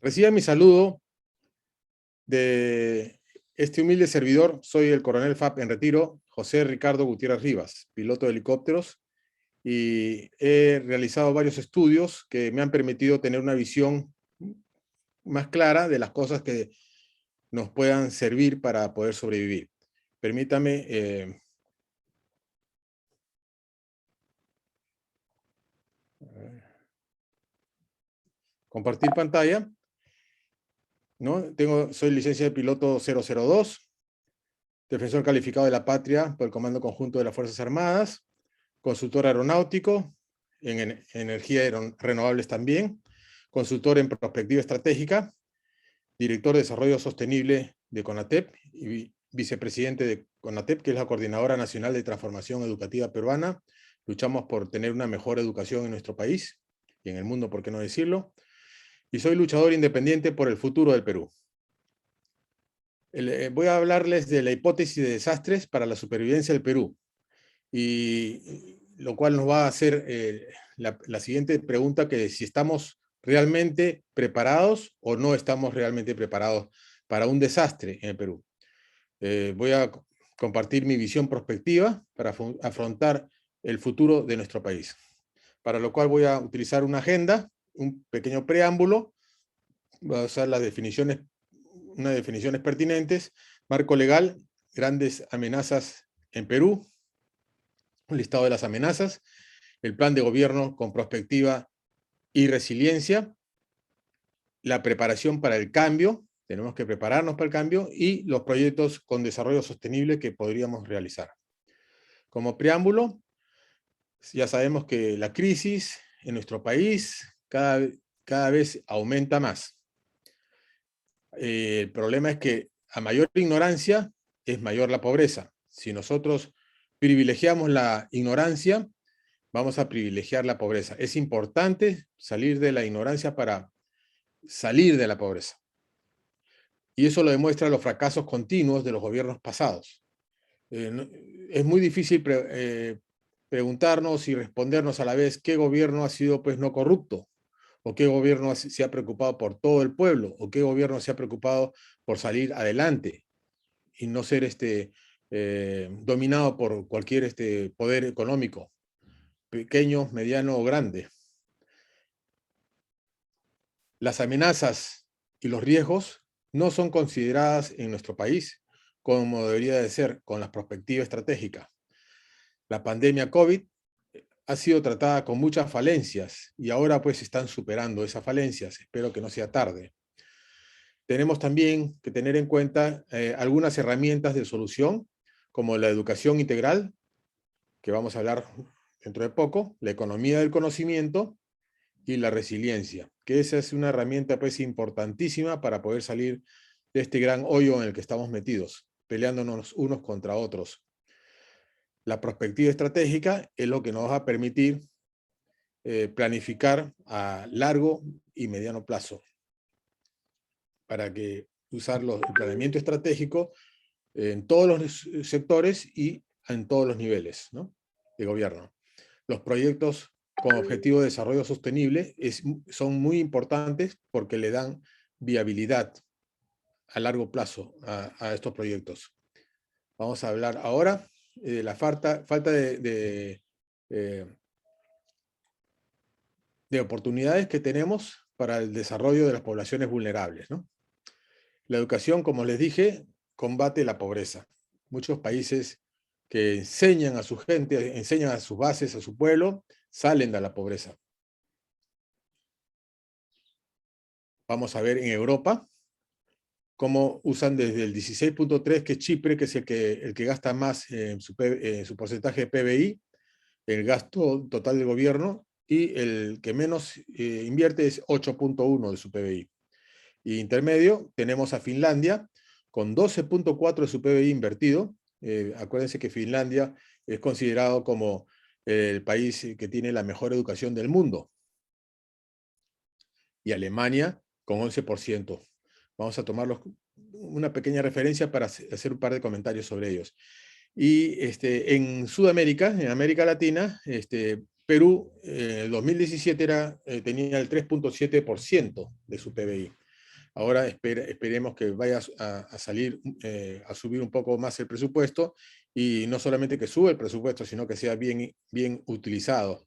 Reciba mi saludo de este humilde servidor. Soy el coronel FAP en retiro, José Ricardo Gutiérrez Rivas, piloto de helicópteros, y he realizado varios estudios que me han permitido tener una visión más clara de las cosas que nos puedan servir para poder sobrevivir. Permítame compartir pantalla, ¿no? Soy licencia de piloto 002, defensor calificado de la patria por el Comando Conjunto de las Fuerzas Armadas, consultor aeronáutico, en energías renovables también, consultor en prospectiva estratégica, director de desarrollo sostenible de CONATEP y vicepresidente de CONATEP, que es la Coordinadora Nacional de Transformación Educativa Peruana. Luchamos por tener una mejor educación en nuestro país y en el mundo, por qué no decirlo. Y soy luchador independiente por el futuro del Perú. Voy a hablarles de la hipótesis de desastres para la supervivencia del Perú, y lo cual nos va a hacer la siguiente pregunta, que es si estamos realmente preparados o no estamos realmente preparados para un desastre en el Perú. Voy a compartir mi visión prospectiva para afrontar el futuro de nuestro país, para lo cual voy a utilizar una agenda, un pequeño preámbulo, voy a usar unas definiciones pertinentes, marco legal, grandes amenazas en Perú, un listado de las amenazas, el plan de gobierno con prospectiva y resiliencia, la preparación para el cambio, tenemos que prepararnos para el cambio, y los proyectos con desarrollo sostenible que podríamos realizar. Como preámbulo, ya sabemos que la crisis en nuestro país cada vez aumenta más. El problema es que a mayor ignorancia es mayor la pobreza. Si nosotros privilegiamos la ignorancia, vamos a privilegiar la pobreza. Es importante salir de la ignorancia para salir de la pobreza. Y eso lo demuestran los fracasos continuos de los gobiernos pasados. Es muy difícil preguntarnos y respondernos a la vez qué gobierno ha sido pues no corrupto, o qué gobierno se ha preocupado por todo el pueblo, o qué gobierno se ha preocupado por salir adelante y no ser dominado por cualquier poder económico, pequeño, mediano o grande. Las amenazas y los riesgos no son consideradas en nuestro país como debería de ser, con la perspectiva estratégica. La pandemia COVID ha sido tratada con muchas falencias y ahora pues están superando esas falencias. Espero que no sea tarde. Tenemos también que tener en cuenta algunas herramientas de solución, como la educación integral, que vamos a hablar dentro de poco, la economía del conocimiento y la resiliencia, que esa es una herramienta pues importantísima para poder salir de este gran hoyo en el que estamos metidos, peleándonos unos contra otros. La perspectiva estratégica es lo que nos va a permitir planificar a largo y mediano plazo, para que usar el planeamiento estratégico en todos los sectores y en todos los niveles, ¿no?, de gobierno. Los proyectos con objetivo de desarrollo sostenible son muy importantes porque le dan viabilidad a largo plazo a estos proyectos. Vamos a hablar ahora de la falta de oportunidades que tenemos para el desarrollo de las poblaciones vulnerables, ¿no? La educación, como les dije, combate la pobreza. Muchos países que enseñan a su gente, enseñan a sus bases, a su pueblo, salen de la pobreza. Vamos a ver en Europa cómo usan desde el 16.3, que es Chipre, que es el que gasta más en su porcentaje de PBI, el gasto total del gobierno, y el que menos invierte es 8.1 de su PBI. Y intermedio tenemos a Finlandia con 12.4 de su PBI invertido. Acuérdense que Finlandia es considerado como el país que tiene la mejor educación del mundo. Y Alemania con 11%. Vamos a tomarlos una pequeña referencia para hacer un par de comentarios sobre ellos. Y en Sudamérica, en América Latina, Perú en el 2017 tenía el 3.7% de su PBI. Ahora esperemos que vaya a salir, a subir un poco más el presupuesto, y no solamente que sube el presupuesto, sino que sea bien utilizado,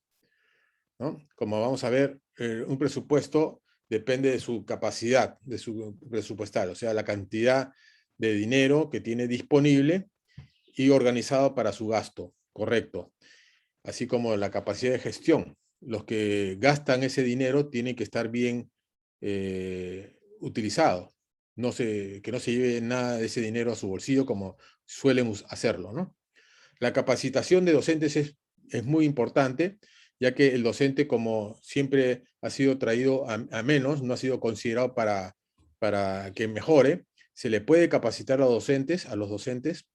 ¿no? Como vamos a ver, un presupuesto depende de su capacidad, de su presupuestal, o sea, la cantidad de dinero que tiene disponible y organizado para su gasto, correcto. Así como la capacidad de gestión. Los que gastan ese dinero tienen que estar bien utilizado. Que no se lleve nada de ese dinero a su bolsillo como suelen hacerlo, ¿no? La capacitación de docentes es muy importante, ya que el docente, como siempre ha sido traído a menos, no ha sido considerado para que mejore, se le puede capacitar a los docentes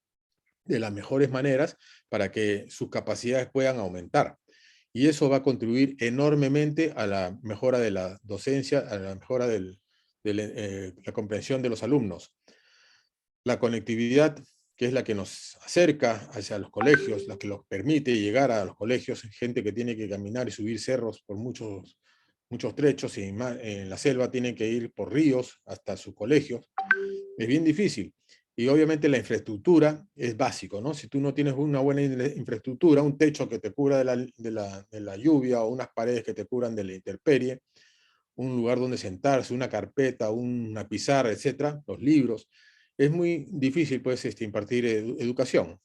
de las mejores maneras para que sus capacidades puedan aumentar. Y eso va a contribuir enormemente a la mejora de la docencia, a la mejora de la comprensión de los alumnos. La conectividad, que es la que nos acerca hacia los colegios, la que los permite llegar a los colegios, gente que tiene que caminar y subir cerros por muchos trechos, y en la selva tienen que ir por ríos hasta sus colegios. Es bien difícil. Y obviamente la infraestructura es básico, ¿no? Si tú no tienes una buena infraestructura, un techo que te cubra de la lluvia, o unas paredes que te cubran de la intemperie, un lugar donde sentarse, una carpeta, una pizarra, etcétera, los libros, es muy difícil, pues, impartir educación.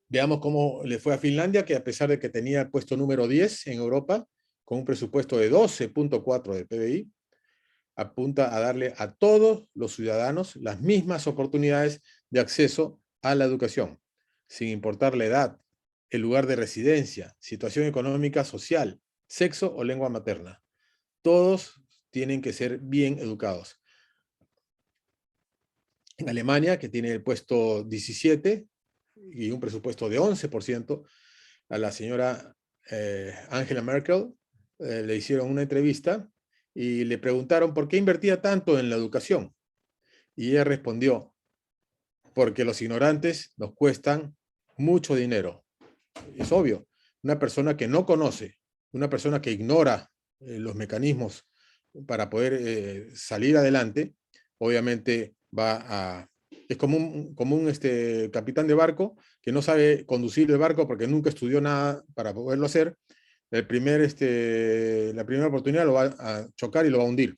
Veamos cómo le fue a Finlandia, que a pesar de que tenía el puesto número 10 en Europa, con un presupuesto de 12.4 de PBI, apunta a darle a todos los ciudadanos las mismas oportunidades de acceso a la educación, sin importar la edad, el lugar de residencia, situación económica, social, sexo o lengua materna. Todos tienen que ser bien educados. En Alemania, que tiene el puesto 17 y un presupuesto de 11%, a la señora Angela Merkel le hicieron una entrevista y le preguntaron por qué invertía tanto en la educación. Y ella respondió: porque los ignorantes nos cuestan mucho dinero. Es obvio, una persona que no conoce, una persona que ignora los mecanismos para poder salir adelante, obviamente es como un capitán de barco que no sabe conducir el barco porque nunca estudió nada para poderlo hacer. La primera oportunidad lo va a chocar y lo va a hundir,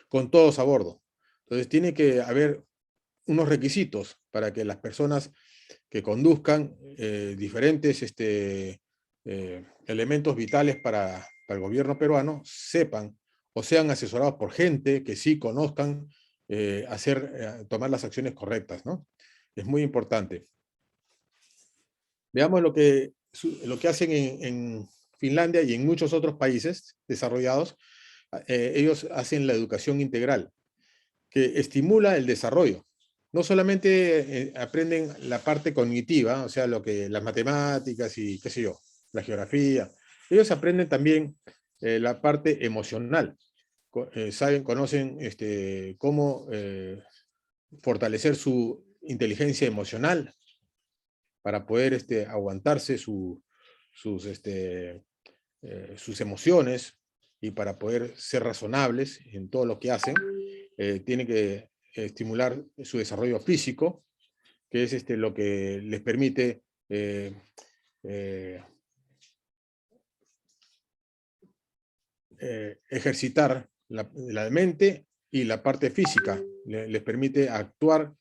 con todos a bordo. Entonces tiene que haber unos requisitos para que las personas que conduzcan diferentes elementos vitales para el gobierno peruano sepan o sean asesorados por gente que sí conozcan tomar las acciones correctas, ¿no? Es muy importante. Veamos lo que hacen en Finlandia y en muchos otros países desarrollados. Ellos hacen la educación integral, que estimula el desarrollo. No solamente aprenden la parte cognitiva, o sea, las matemáticas y qué sé yo, la geografía. Ellos aprenden también la parte emocional. Conocen cómo fortalecer su inteligencia emocional para poder aguantarse sus emociones, y para poder ser razonables en todo lo que hacen. Tienen que estimular su desarrollo físico, que es lo que les permite ejercitar la mente y la parte física. Les permite actuar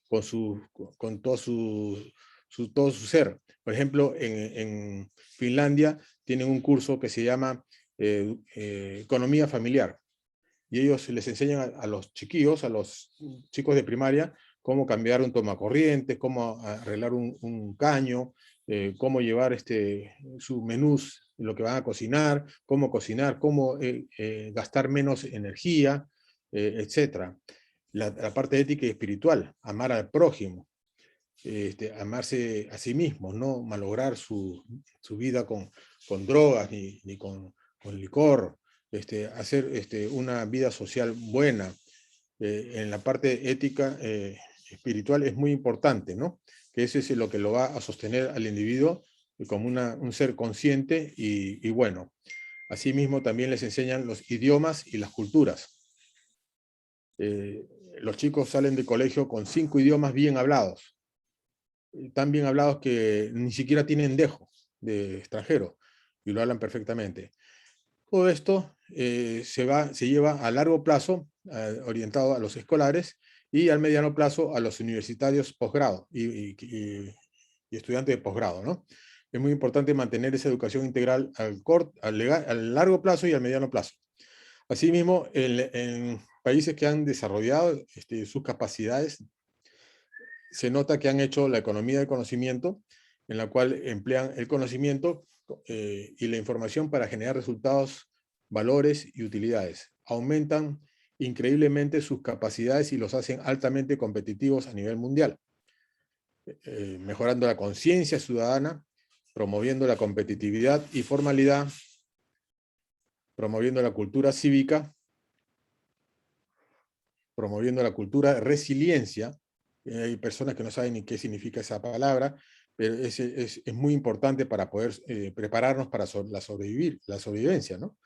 con todo su ser. Por ejemplo, en Finlandia tienen un curso que se llama Economía Familiar, y ellos les enseñan a los chiquillos, a los chicos de primaria, cómo cambiar un tomacorriente, cómo arreglar un caño, cómo llevar sus menús, lo que van a cocinar, cómo gastar menos energía, etc. La parte ética y espiritual, amar al prójimo, amarse a sí mismo, no malograr su vida con drogas ni con licor, hacer una vida social buena. En la parte ética espiritual es muy importante, ¿no? Que eso es lo que lo va a sostener al individuo como un ser consciente y bueno. Asimismo, también les enseñan los idiomas y las culturas. los chicos salen de colegio con 5 idiomas bien hablados, tan bien hablados que ni siquiera tienen dejo de extranjero, y lo hablan perfectamente. Todo esto se lleva a largo plazo, orientado a los escolares, y al mediano plazo a los universitarios posgrado y estudiantes de posgrado, ¿no? Es muy importante mantener esa educación integral al largo plazo y al mediano plazo. Asimismo, en países que han desarrollado sus capacidades, se nota que han hecho la economía del conocimiento, en la cual emplean el conocimiento y la información para generar resultados, valores y utilidades. Aumentan increíblemente sus capacidades y los hacen altamente competitivos a nivel mundial, mejorando la conciencia ciudadana, promoviendo la competitividad y formalidad, promoviendo la cultura cívica, promoviendo la cultura de resiliencia. Hay personas que no saben ni qué significa esa palabra, pero es muy importante para poder prepararnos para la sobrevivencia, ¿no?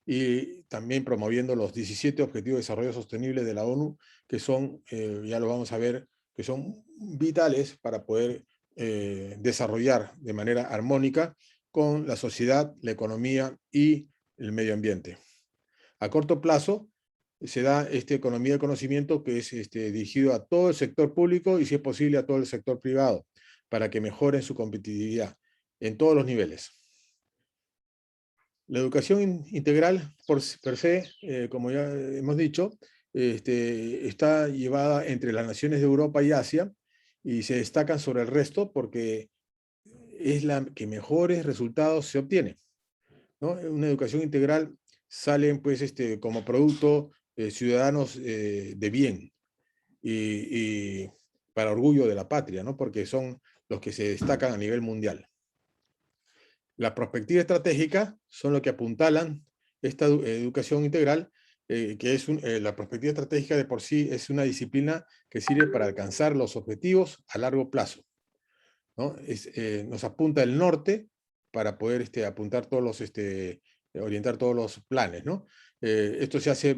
Y también promoviendo los 17 Objetivos de Desarrollo Sostenible de la ONU, que son, ya lo vamos a ver, que son vitales para poder desarrollar de manera armónica con la sociedad, la economía y el medio ambiente. A corto plazo, se da esta economía de conocimiento que es dirigido a todo el sector público y, si es posible, a todo el sector privado, para que mejoren su competitividad en todos los niveles. La educación integral, per se, como ya hemos dicho, está llevada entre las naciones de Europa y Asia y se destacan sobre el resto porque es la que mejores resultados se obtiene, ¿no? Una educación integral salen pues como producto ciudadanos de bien y para orgullo de la patria, ¿no? Porque son los que se destacan a nivel mundial. La perspectiva estratégica son los que apuntalan esta educación integral, que es la perspectiva estratégica de por sí es una disciplina que sirve para alcanzar los objetivos a largo plazo, ¿no? Nos apunta el norte para poder apuntar todos los, orientar todos los planes, ¿no? Esto se hace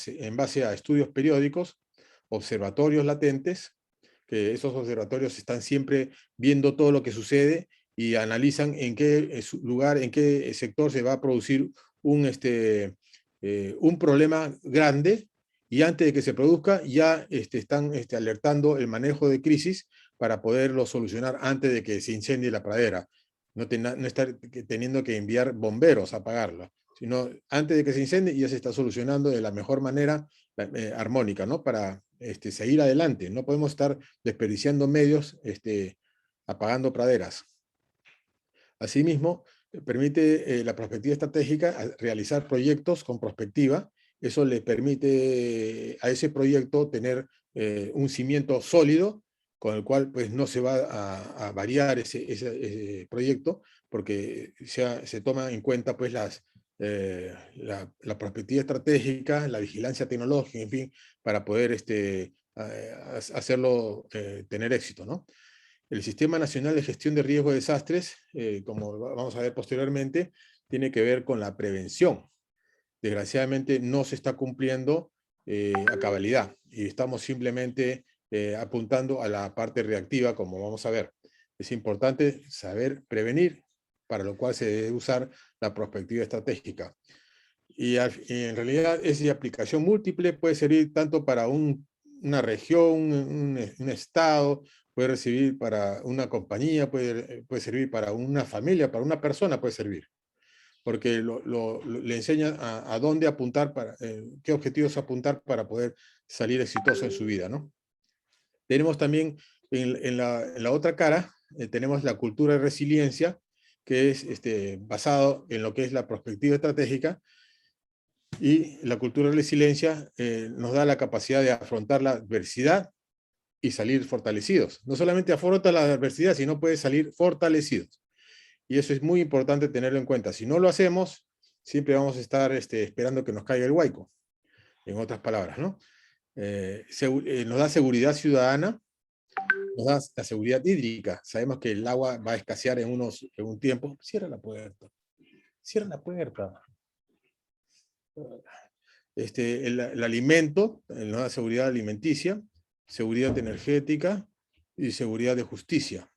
en base a estudios periódicos, observatorios latentes, que esos observatorios están siempre viendo todo lo que sucede y analizan en qué lugar, en qué sector se va a producir un problema grande, y antes de que se produzca ya están alertando el manejo de crisis para poderlo solucionar antes de que se incendie la pradera. No estar teniendo que enviar bomberos a apagarla, sino antes de que se incendie ya se está solucionando de la mejor manera armónica, ¿no? Para seguir adelante. No podemos estar desperdiciando medios apagando praderas. Asimismo, permite la perspectiva estratégica realizar proyectos con prospectiva. Eso le permite a ese proyecto tener un cimiento sólido con el cual pues, no se va a variar ese proyecto, porque se toma en cuenta pues, la perspectiva estratégica, la vigilancia tecnológica, en fin, para poder hacerlo tener éxito, ¿no? El Sistema Nacional de Gestión de Riesgo de Desastres, como vamos a ver posteriormente, tiene que ver con la prevención. Desgraciadamente no se está cumpliendo a cabalidad y estamos simplemente apuntando a la parte reactiva, como vamos a ver. Es importante saber prevenir, para lo cual se debe usar la perspectiva estratégica. Y en realidad es de aplicación múltiple, puede servir tanto para una región, un estado, puede servir para una compañía, puede servir para una familia, para una persona puede servir, porque le enseña a dónde apuntar, qué objetivos apuntar para poder salir exitoso en su vida, ¿no? Tenemos también en la otra cara, tenemos la cultura de resiliencia, que es basado en lo que es la perspectiva estratégica, y la cultura de resiliencia nos da la capacidad de afrontar la adversidad y salir fortalecidos. No solamente afronta la adversidad, sino puede salir fortalecidos. Y eso es muy importante tenerlo en cuenta. Si no lo hacemos, siempre vamos a estar esperando que nos caiga el huaico, en otras palabras, ¿no? Nos da seguridad ciudadana, nos da la seguridad hídrica. Sabemos que el agua va a escasear en un tiempo. Cierra la puerta. Cierra la puerta. el alimento, la seguridad alimenticia, seguridad energética y seguridad de justicia.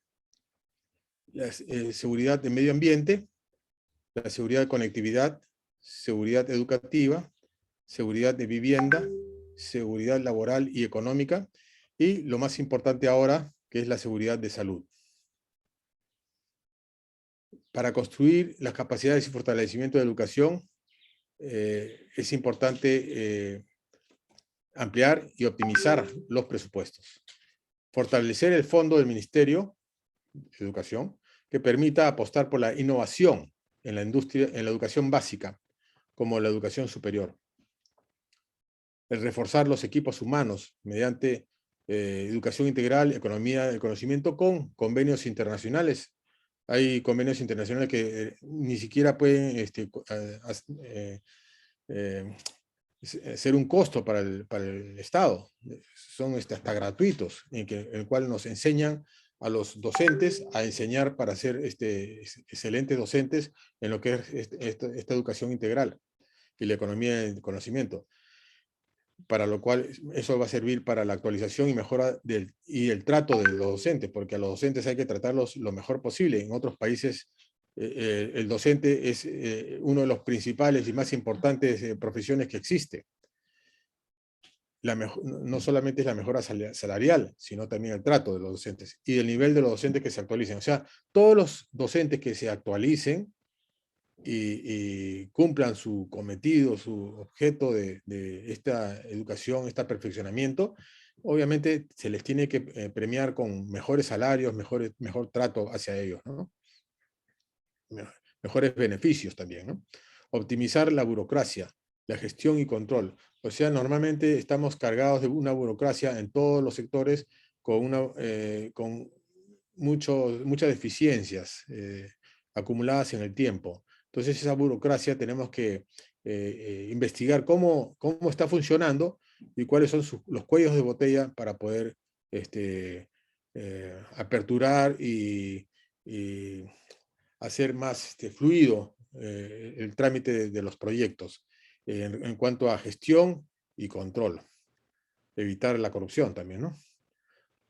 La seguridad de medio ambiente, la seguridad de conectividad, seguridad educativa, seguridad de vivienda, seguridad laboral y económica, y lo más importante ahora, que es la seguridad de salud. Para construir las capacidades y fortalecimiento de la educación, es importante ampliar y optimizar los presupuestos. Fortalecer el fondo del Ministerio de Educación, que permita apostar por la innovación en la industria, en la educación básica, como la educación superior. El reforzar los equipos humanos mediante educación integral, economía del conocimiento con convenios internacionales. Hay convenios internacionales que ni siquiera pueden ser un costo para el Estado. Son hasta gratuitos, en el cual nos enseñan a los docentes a enseñar para ser excelentes docentes en lo que es esta educación integral y la economía del conocimiento, para lo cual eso va a servir para la actualización y mejora y el trato de los docentes, porque a los docentes hay que tratarlos lo mejor posible. En otros países el docente es uno de los principales y más importantes profesiones que existe. No solamente es la mejora salarial, sino también el trato de los docentes y el nivel de los docentes que se actualicen. O sea, todos los docentes que se actualicen y cumplan su cometido, su objeto de esta educación, este perfeccionamiento, obviamente se les tiene que premiar con mejores salarios, mejor trato hacia ellos, ¿no? Mejores beneficios también, ¿no? Optimizar la burocracia, la gestión y control. O sea, normalmente estamos cargados de una burocracia en todos los sectores con muchas deficiencias acumuladas en el tiempo. Entonces, esa burocracia tenemos que investigar cómo está funcionando y cuáles son los cuellos de botella para poder aperturar y hacer más fluido el trámite de los proyectos en cuanto a gestión y control. Evitar la corrupción también, ¿no?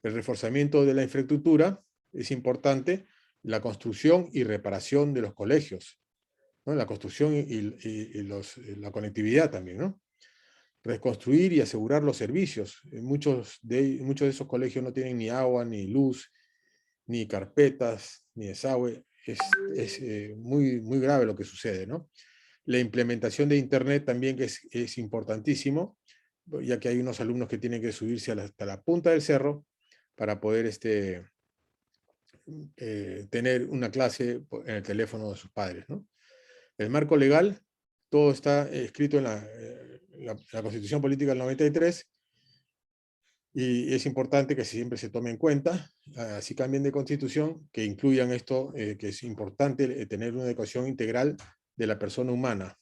El reforzamiento de la infraestructura es importante, la construcción y reparación de los colegios, ¿no? La construcción y la conectividad también, ¿no? Reconstruir y asegurar los servicios. Muchos de esos colegios no tienen ni agua, ni luz, ni carpetas, ni desagüe. Es muy grave lo que sucede, ¿no? La implementación de Internet también que es importantísimo, ya que hay unos alumnos que tienen que subirse hasta la punta del cerro para poder tener una clase en el teléfono de sus padres, ¿no? El marco legal, todo está escrito en la Constitución Política del 93, y es importante que siempre se tome en cuenta, así cambien de constitución, que incluyan esto, que es importante tener una educación integral de la persona humana.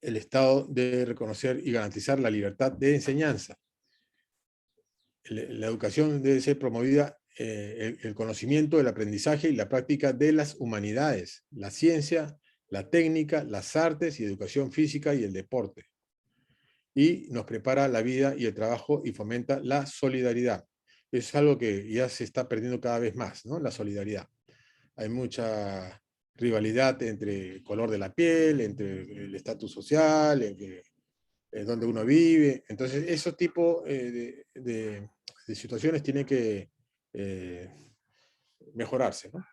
El Estado debe reconocer y garantizar la libertad de enseñanza. La educación debe ser promovida, el conocimiento, el aprendizaje y la práctica de las humanidades, la ciencia, la técnica, las artes y educación física y el deporte. Y nos prepara la vida y el trabajo y fomenta la solidaridad. Eso es algo que ya se está perdiendo cada vez más, ¿no? La solidaridad. Hay mucha rivalidad entre el color de la piel, entre el estatus social, entre donde uno vive. Entonces, esos tipos de situaciones tienen que mejorarse, ¿no?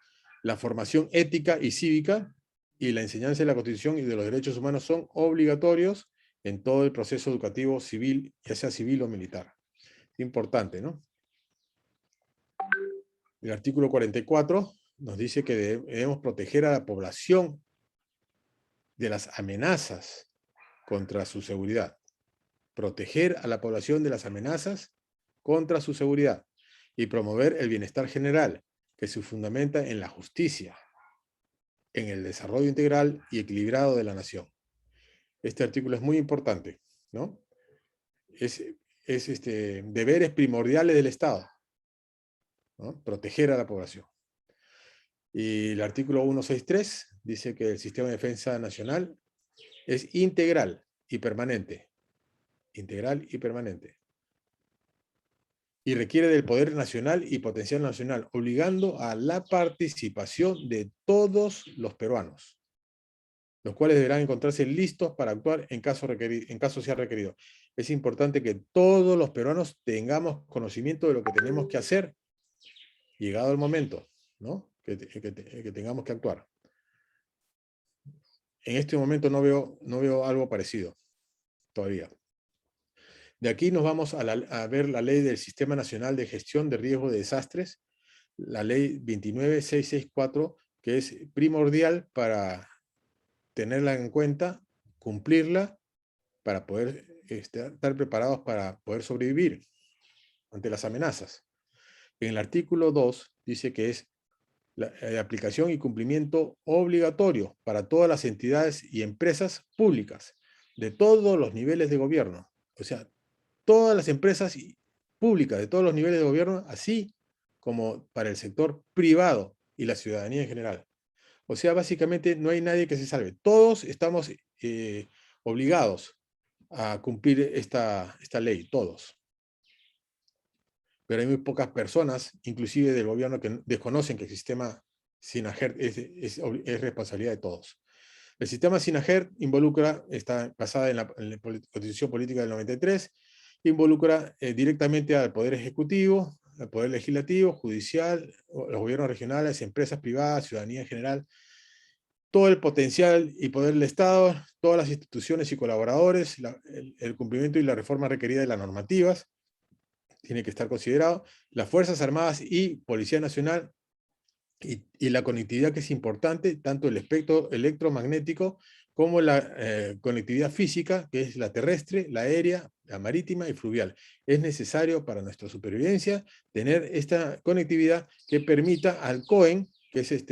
La formación ética y cívica y la enseñanza de la Constitución y de los derechos humanos son obligatorios en todo el proceso educativo civil, ya sea civil o militar. Importante, ¿no? El artículo 44 nos dice que debemos proteger a la población de las amenazas contra su seguridad. Proteger a la población de las amenazas contra su seguridad y promover el bienestar general, que se fundamenta en la justicia, en el desarrollo integral y equilibrado de la nación. Este artículo es muy importante, ¿no? Es deberes primordiales del Estado, ¿no? Proteger a la población. Y el artículo 163 dice que el sistema de defensa nacional es integral y permanente. Integral y permanente. Y requiere del poder nacional y potencial nacional, obligando a la participación de todos los peruanos, los cuales deberán encontrarse listos para actuar en caso sea requerido. Es importante que todos los peruanos tengamos conocimiento de lo que tenemos que hacer, llegado el momento, ¿no? que tengamos que actuar. En este momento no veo algo parecido, todavía. De aquí nos vamos a ver la ley del Sistema Nacional de Gestión de Riesgo de Desastres, la ley 29664, que es primordial para tenerla en cuenta, cumplirla, para poder estar preparados para poder sobrevivir ante las amenazas. En el artículo 2 dice que es la aplicación y cumplimiento obligatorio para todas las entidades y empresas públicas de todos los niveles de gobierno. O sea, todas las empresas públicas de todos los niveles de gobierno, así como para el sector privado y la ciudadanía en general. O sea, básicamente no hay nadie que se salve. Todos estamos obligados a cumplir esta ley, todos. Pero hay muy pocas personas, inclusive del gobierno, que desconocen que el sistema SINAGERT es responsabilidad de todos. El sistema SINAGERT está basada en la Constitución Política del 93, involucra directamente al Poder Ejecutivo, al Poder Legislativo, Judicial, los gobiernos regionales, empresas privadas, ciudadanía en general, todo el potencial y poder del Estado, todas las instituciones y colaboradores, el cumplimiento y la reforma requerida de las normativas, tiene que estar considerado, las Fuerzas Armadas y Policía Nacional, y la conectividad, que es importante, tanto el espectro electromagnético como la conectividad física, que es la terrestre, la aérea, la marítima y fluvial. Es necesario para nuestra supervivencia tener esta conectividad que permita al COEN, que es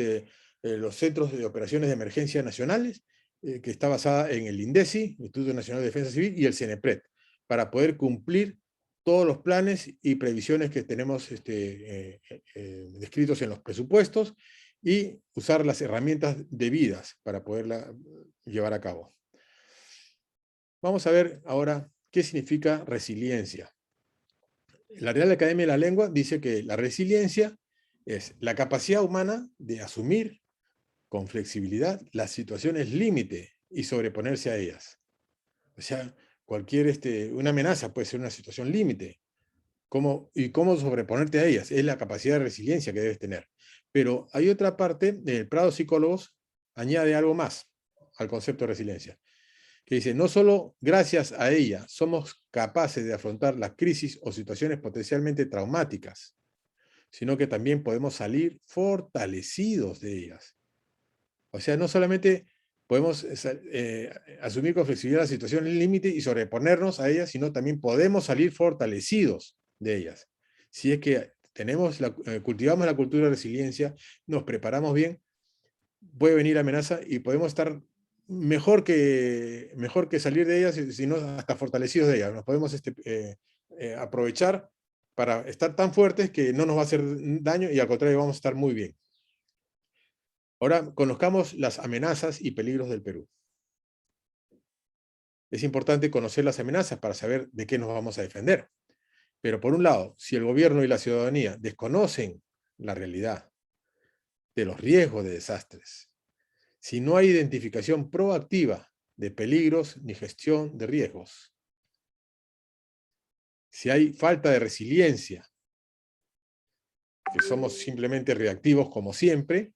los Centros de Operaciones de Emergencia Nacionales, que está basada en el INDECI, Instituto Nacional de Defensa Civil, y el CENEPRED, para poder cumplir todos los planes y previsiones que tenemos descritos en los presupuestos, y usar las herramientas debidas para poderla llevar a cabo. Vamos a ver ahora qué significa resiliencia. La Real Academia de la Lengua dice que la resiliencia es la capacidad humana de asumir con flexibilidad las situaciones límite y sobreponerse a ellas. O sea, una amenaza puede ser una situación límite. ¿Cómo sobreponerte a ellas? Es la capacidad de resiliencia que debes tener. Pero hay otra parte, del Prado Psicólogos añade algo más al concepto de resiliencia, que dice: no solo gracias a ella somos capaces de afrontar las crisis o situaciones potencialmente traumáticas, sino que también podemos salir fortalecidos de ellas. O sea, no solamente podemos asumir con flexibilidad las situaciones límite y sobreponernos a ellas, sino también podemos salir fortalecidos de ellas. Si es que cultivamos la cultura de resiliencia, nos preparamos bien, puede venir amenaza y podemos estar mejor que salir de ellas, sino hasta fortalecidos de ellas. Nos podemos aprovechar para estar tan fuertes que no nos va a hacer daño, y al contrario vamos a estar muy bien. Ahora conozcamos las amenazas y peligros del Perú. Es importante conocer las amenazas para saber de qué nos vamos a defender. Pero por un lado, si el gobierno y la ciudadanía desconocen la realidad de los riesgos de desastres, si no hay identificación proactiva de peligros ni gestión de riesgos, si hay falta de resiliencia, que somos simplemente reactivos como siempre,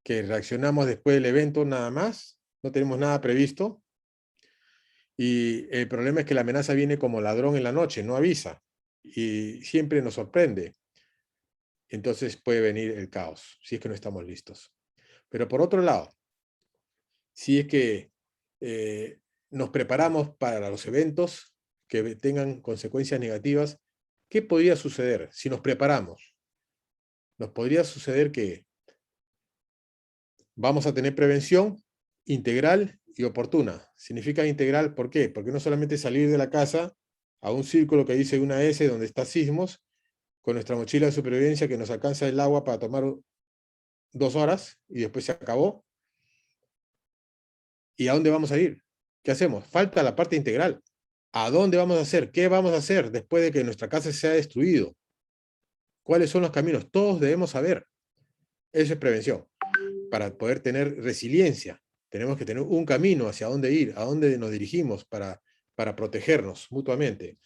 que reaccionamos después del evento nada más, no tenemos nada previsto, y el problema es que la amenaza viene como ladrón en la noche, no avisa, y siempre nos sorprende. Entonces puede venir el caos, si es que no estamos listos. Pero por otro lado, si es que nos preparamos para los eventos que tengan consecuencias negativas, ¿qué podría suceder si nos preparamos? Nos podría suceder que vamos a tener prevención integral y oportuna. Significa integral, ¿por qué? Porque no solamente salir de la casa a un círculo que dice una S donde está sismos, con nuestra mochila de supervivencia que nos alcanza el agua para tomar 2 horas y después se acabó. ¿Y a dónde vamos a ir? ¿qué hacemos? Falta la parte integral. ¿A dónde vamos a hacer? ¿Qué vamos a hacer después de que nuestra casa se ha destruido? ¿Cuáles son los caminos? Todos debemos saber. Eso es prevención. Para poder tener resiliencia, tenemos que tener un camino hacia dónde ir, a dónde nos dirigimos para protegernos mutuamente.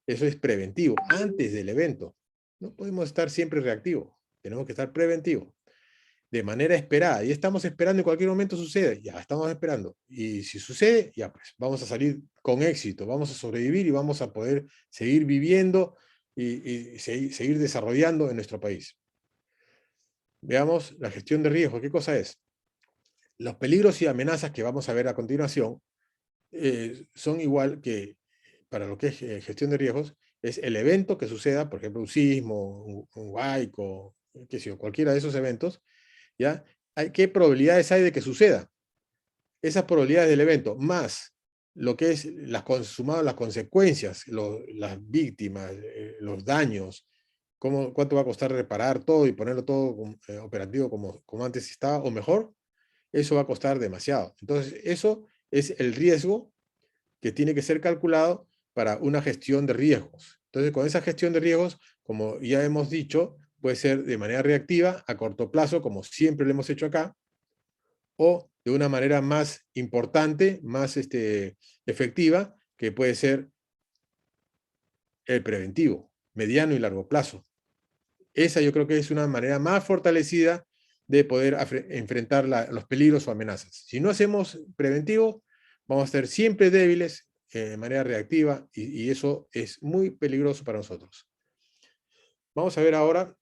Eso es preventivo, antes del evento. No podemos estar siempre reactivos, tenemos que estar preventivos, de manera esperada. Y estamos esperando en cualquier momento sucede, ya estamos esperando. Y si sucede, ya pues, vamos a salir con éxito, vamos a sobrevivir y vamos a poder seguir viviendo y seguir desarrollando en nuestro país. Veamos la gestión de riesgo. ¿Qué cosa es? Los peligros y amenazas que vamos a ver a continuación son igual que para lo que es gestión de riesgos, es el evento que suceda, por ejemplo, un sismo, un huaico, qué sé yo, cualquiera de esos eventos, ¿ya? ¿Qué probabilidades hay de que suceda? Esas probabilidades del evento, más lo que es sumadas las consecuencias, las víctimas, los daños, cuánto va a costar reparar todo y ponerlo todo operativo como antes estaba, o mejor, eso va a costar demasiado. Entonces, eso es el riesgo que tiene que ser calculado para una gestión de riesgos. Entonces, con esa gestión de riesgos, como ya hemos dicho, puede ser de manera reactiva, a corto plazo, como siempre lo hemos hecho acá, o de una manera más importante, más efectiva, que puede ser el preventivo, mediano y largo plazo. Esa yo creo que es una manera más fortalecida de poder enfrentar los peligros o amenazas. Si no hacemos preventivo, vamos a ser siempre débiles de manera reactiva y eso es muy peligroso para nosotros. Vamos a ver ahora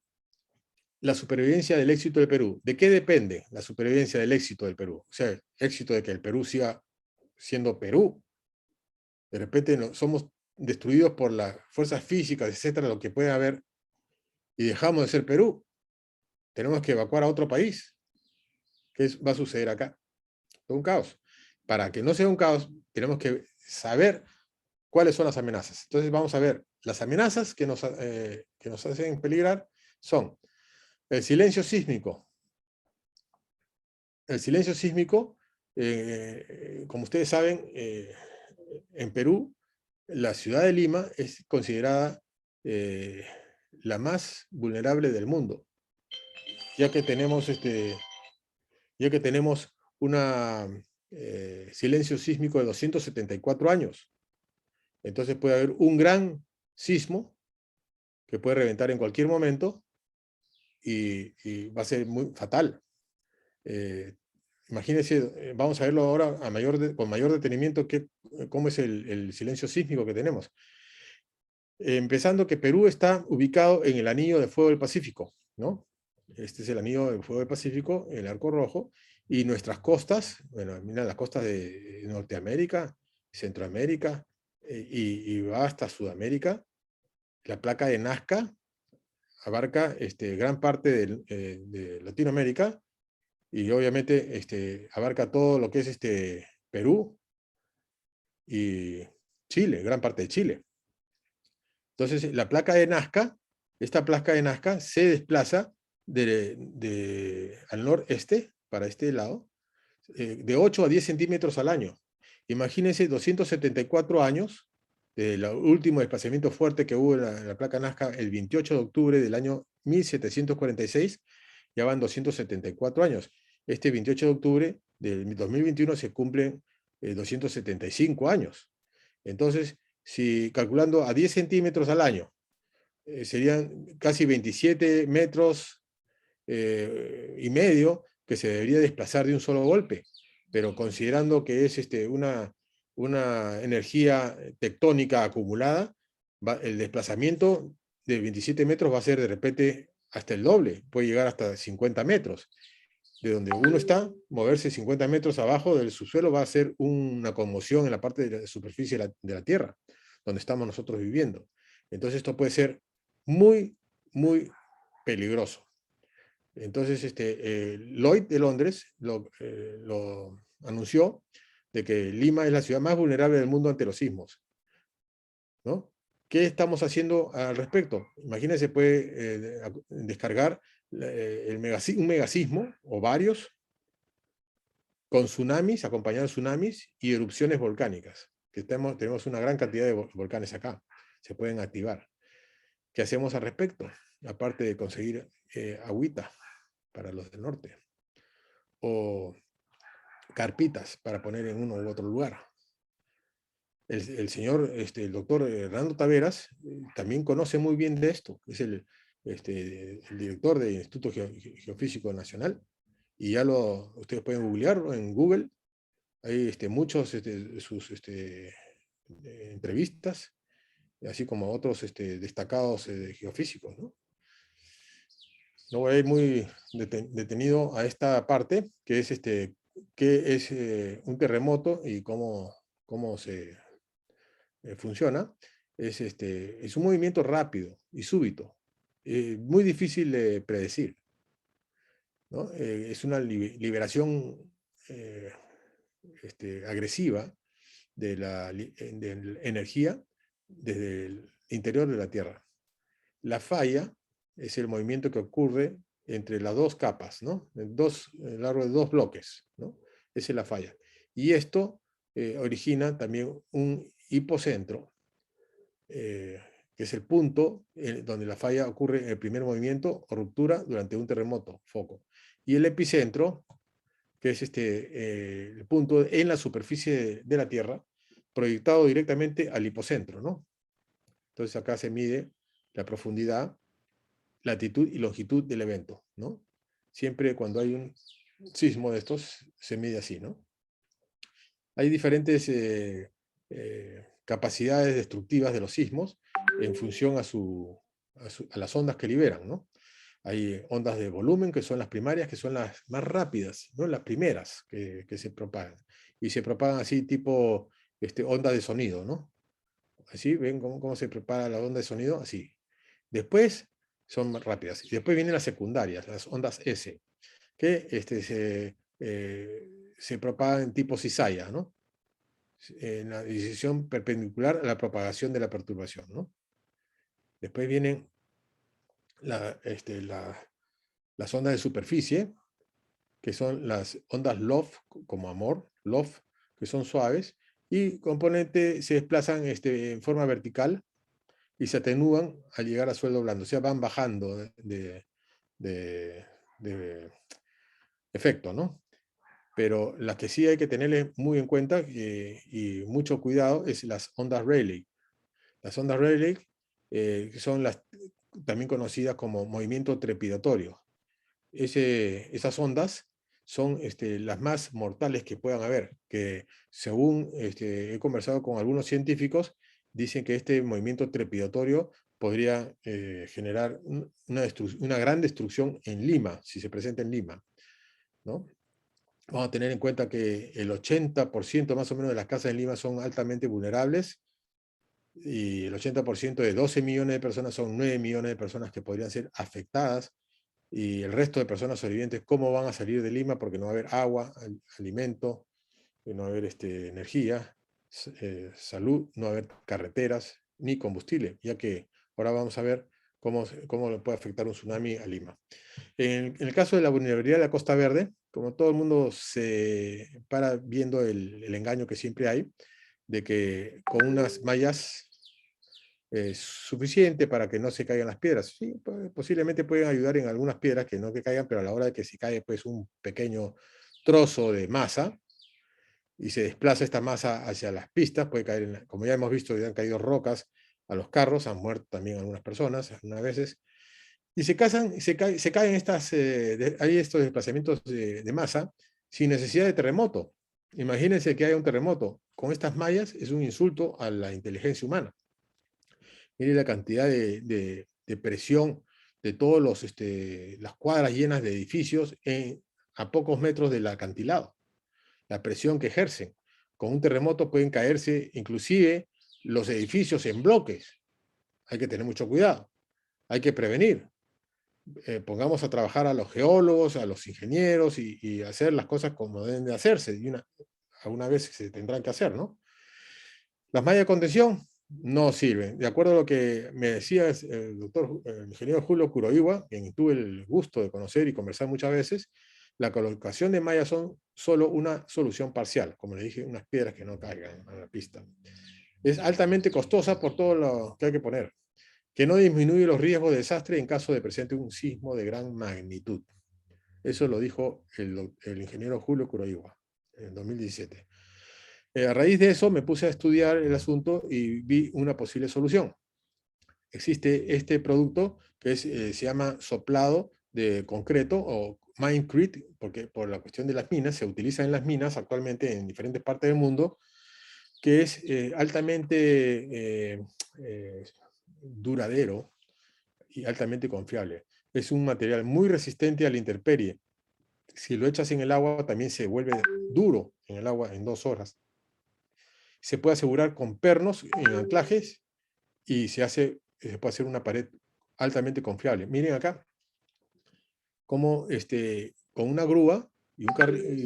la supervivencia del éxito del Perú. ¿De qué depende la supervivencia del éxito del Perú? O sea, el éxito de que el Perú siga siendo Perú. De repente somos destruidos por las fuerzas físicas, etcétera, lo que puede haber, y dejamos de ser Perú. Tenemos que evacuar a otro país. ¿Qué va a suceder acá? Un caos. Para que no sea un caos, tenemos que saber cuáles son las amenazas. Entonces vamos a ver, las amenazas que nos hacen peligrar son el silencio sísmico. El silencio sísmico, como ustedes saben, en Perú, la ciudad de Lima es considerada la más vulnerable del mundo, ya que tenemos un silencio sísmico de 274 años. Entonces puede haber un gran sismo que puede reventar en cualquier momento y va a ser muy fatal. Imagínense, vamos a verlo ahora con mayor detenimiento, cómo es el silencio sísmico que tenemos. Empezando que Perú está ubicado en el anillo de fuego del Pacífico, ¿no? Este es el anillo de fuego del Pacífico, el Arco Rojo, y nuestras costas, bueno, mira las costas de Norteamérica, Centroamérica, y va hasta Sudamérica. La placa de Nazca abarca gran parte de Latinoamérica, y obviamente abarca todo lo que es Perú y Chile, gran parte de Chile. Entonces, la placa de Nazca, esta placa de Nazca se desplaza al noreste, para este lado, de 8 a 10 centímetros al año. Imagínense 274 años, del último desplazamiento fuerte que hubo en la placa Nazca el 28 de octubre del año 1746, ya van 274 años. Este 28 de octubre del 2021 se cumplen 275 años. Entonces, si calculando a 10 centímetros al año, serían casi 27 metros y medio que se debería desplazar de un solo golpe, pero considerando que es una energía tectónica acumulada, el desplazamiento de 27 metros va a ser de repente hasta el doble, puede llegar hasta 50 metros. De donde uno está, moverse 50 metros abajo del subsuelo va a ser una conmoción en la parte de la superficie de la Tierra, donde estamos nosotros viviendo. Entonces esto puede ser muy, muy peligroso. Entonces, Lloyd de Londres lo anunció de que Lima es la ciudad más vulnerable del mundo ante los sismos, ¿no? ¿Qué estamos haciendo al respecto? Imagínense, puede descargar un megasismo o varios con tsunamis, acompañados de tsunamis y erupciones volcánicas, que tenemos una gran cantidad de volcanes acá, se pueden activar. ¿Qué hacemos al respecto? Aparte de conseguir agüita para los del norte, o carpitas para poner en uno u otro lugar. El señor, el doctor Hernando Taveras, también conoce muy bien de esto, es el director del Instituto Geofísico Nacional, y ya ustedes pueden googlearlo en Google, hay muchos sus entrevistas, así como otros destacados geofísicos, ¿no? No voy a ir muy detenido a esta parte, que es, qué es un terremoto y cómo se funciona. Es un movimiento rápido y súbito, muy difícil de predecir, ¿no? Es una liberación agresiva de la energía desde el interior de la Tierra. La falla es el movimiento que ocurre entre las dos capas, ¿no? A lo largo de dos bloques, ¿no? Esa es la falla. Y esto origina también un hipocentro, que es el punto donde la falla ocurre en el primer movimiento o ruptura durante un terremoto, foco. Y el epicentro, que es el punto en la superficie de la Tierra, proyectado directamente al hipocentro, ¿no? Entonces acá se mide la profundidad, latitud y longitud del evento, ¿no? Siempre cuando hay un sismo de estos, se mide así, ¿no? Hay diferentes capacidades destructivas de los sismos en función a las ondas que liberan, ¿no? Hay ondas de volumen, que son las primarias, que son las más rápidas, ¿no? Las primeras que se propagan. Y se propagan así tipo onda de sonido, ¿no? Así, ¿ven cómo se propaga la onda de sonido? Así. Después son más rápidas. Y después vienen las secundarias, las ondas S, que se propagan en tipo cizalla, ¿no? En la dirección perpendicular a la propagación de la perturbación, ¿no? Después vienen las ondas de superficie, que son las ondas LOF, como amor, LOF, que son suaves, y componente se desplazan en forma vertical y se atenúan al llegar a suelo blando, o sea, van bajando de efecto, ¿no? Pero las que sí hay que tenerle muy en cuenta y mucho cuidado es las ondas Rayleigh. Las ondas Rayleigh son también conocidas como movimiento trepidatorio. Esas ondas son las más mortales que puedan haber, que según he conversado con algunos científicos, dicen que este movimiento trepidatorio podría generar una gran destrucción en Lima, si se presenta en Lima, ¿no? Vamos a tener en cuenta que el 80% más o menos de las casas en Lima son altamente vulnerables, y el 80% de 12 millones de personas son 9 millones de personas que podrían ser afectadas, y el resto de personas sobrevivientes, ¿cómo van a salir de Lima? Porque no va a haber agua, alimento, no va a haber energía, salud, no va a haber carreteras, ni combustible, ya que ahora vamos a ver cómo le puede afectar un tsunami a Lima. En el caso de la vulnerabilidad de la Costa Verde, como todo el mundo se para viendo el engaño que siempre hay, de que con unas mallas es suficiente para que no se caigan las piedras. Sí, posiblemente pueden ayudar en algunas piedras que no que caigan, pero a la hora de que si cae pues un pequeño trozo de masa y se desplaza esta masa hacia las pistas, puede caer, como ya hemos visto, ya han caído rocas a los carros, han muerto también algunas personas, algunas veces, y se caen hay estos desplazamientos de masa sin necesidad de terremoto. Imagínense que haya un terremoto. Con estas mallas es un insulto a la inteligencia humana. Mire la cantidad de presión de todas las cuadras llenas de edificios a pocos metros del acantilado. La presión que ejercen. Con un terremoto pueden caerse inclusive los edificios en bloques. Hay que tener mucho cuidado. Hay que prevenir. Pongamos a trabajar a los geólogos, a los ingenieros y hacer las cosas como deben de hacerse. Y alguna vez se tendrán que hacer, ¿no? Las mallas de contención no sirven. De acuerdo a lo que me decía el ingeniero Julio Kuroiwa, quien tuve el gusto de conocer y conversar muchas veces, la colocación de mallas son solo una solución parcial, como le dije, unas piedras que no caigan a la pista. Es altamente costosa por todo lo que hay que poner, que no disminuye los riesgos de desastre en caso de presente un sismo de gran magnitud. Eso lo dijo el ingeniero Julio Kuroiwa en 2017. A raíz de eso me puse a estudiar el asunto y vi una posible solución. Existe este producto que se llama soplado de concreto o Minecrete, porque por la cuestión de las minas, se utiliza en las minas actualmente en diferentes partes del mundo, que es altamente duradero y altamente confiable. Es un material muy resistente a la intemperie. Si lo echas en el agua, también se vuelve duro en el agua en 2 horas. Se puede asegurar con pernos en anclajes y se puede hacer una pared altamente confiable. Miren acá, cómo con una grúa y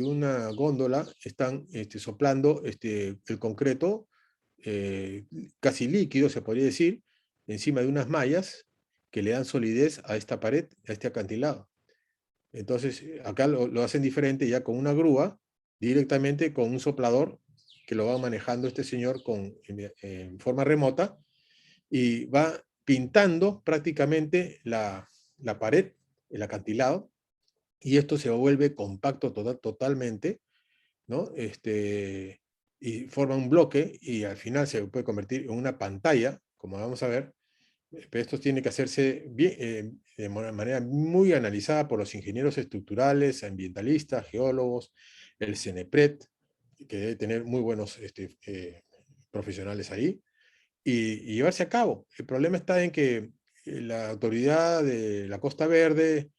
una góndola están soplando el concreto casi líquido, se podría decir, encima de unas mallas que le dan solidez a esta pared, a este acantilado. Entonces, acá lo hacen diferente ya con una grúa, directamente con un soplador que lo va manejando este señor en forma remota, y va pintando prácticamente la pared, el acantilado, y esto se vuelve compacto totalmente, ¿no? Y forma un bloque, y al final se puede convertir en una pantalla, como vamos a ver, pero esto tiene que hacerse bien, de manera muy analizada por los ingenieros estructurales, ambientalistas, geólogos, el CENEPRED, que debe tener muy buenos profesionales ahí, y llevarse a cabo. El problema está en que la autoridad de la Costa Verde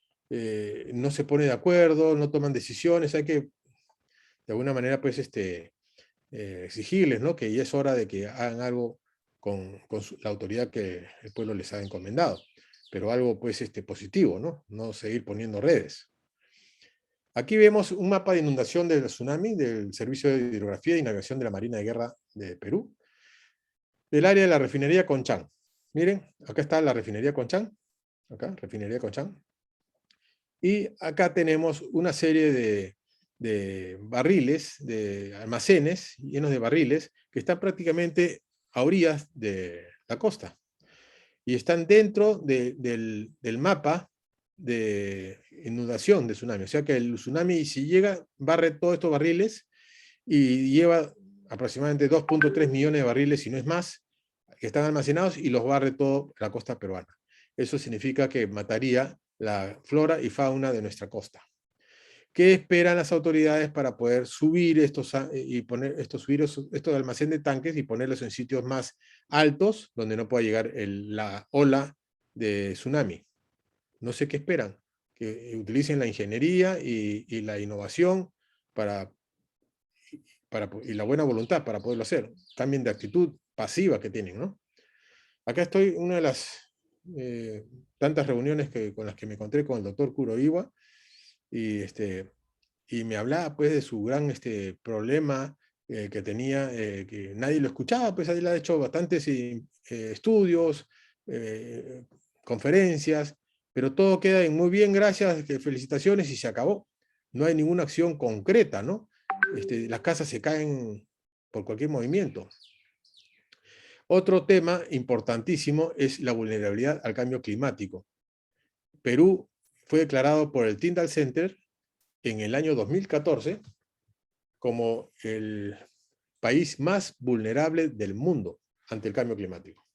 no se pone de acuerdo, no toman decisiones, hay que de alguna manera pues exigirles, ¿no? Que ya es hora de que hagan algo con la autoridad que el pueblo les ha encomendado, pero algo pues positivo, ¿no? No seguir poniendo redes. Aquí vemos un mapa de inundación del tsunami del Servicio de Hidrografía y Navegación de la Marina de Guerra de Perú, del área de la refinería Conchán. Miren, acá está la refinería Conchán, acá, refinería Conchán, y acá tenemos una serie de barriles, de almacenes llenos de barriles, que están prácticamente a orillas de la costa, y están dentro del mapa de inundación de tsunami. O sea que el tsunami, si llega, barre todos estos barriles y lleva aproximadamente 2.3 millones de barriles, si no es más, que están almacenados, y los barre todo la costa peruana. Eso significa que mataría la flora y fauna de nuestra costa. ¿Qué esperan las autoridades para poder subir subir estos almacén de tanques y ponerlos en sitios más altos donde no pueda llegar la ola de tsunami? No sé qué esperan, que utilicen la ingeniería y la innovación y la buena voluntad para poderlo hacer. Cambien de actitud pasiva que tienen, ¿no? Acá estoy, una de las tantas reuniones con las que me encontré con el doctor Kuroiwa, y y me hablaba pues de su gran problema que tenía, que nadie lo escuchaba, pues él ha hecho bastantes estudios, eh, conferencias, pero todo queda en muy bien, gracias, felicitaciones, y se acabó. No hay ninguna acción concreta, ¿no? Las casas se caen por cualquier movimiento. Otro tema importantísimo es la vulnerabilidad al cambio climático. Perú fue declarado por el Tyndall Center en el año 2014 como el país más vulnerable del mundo ante el cambio climático.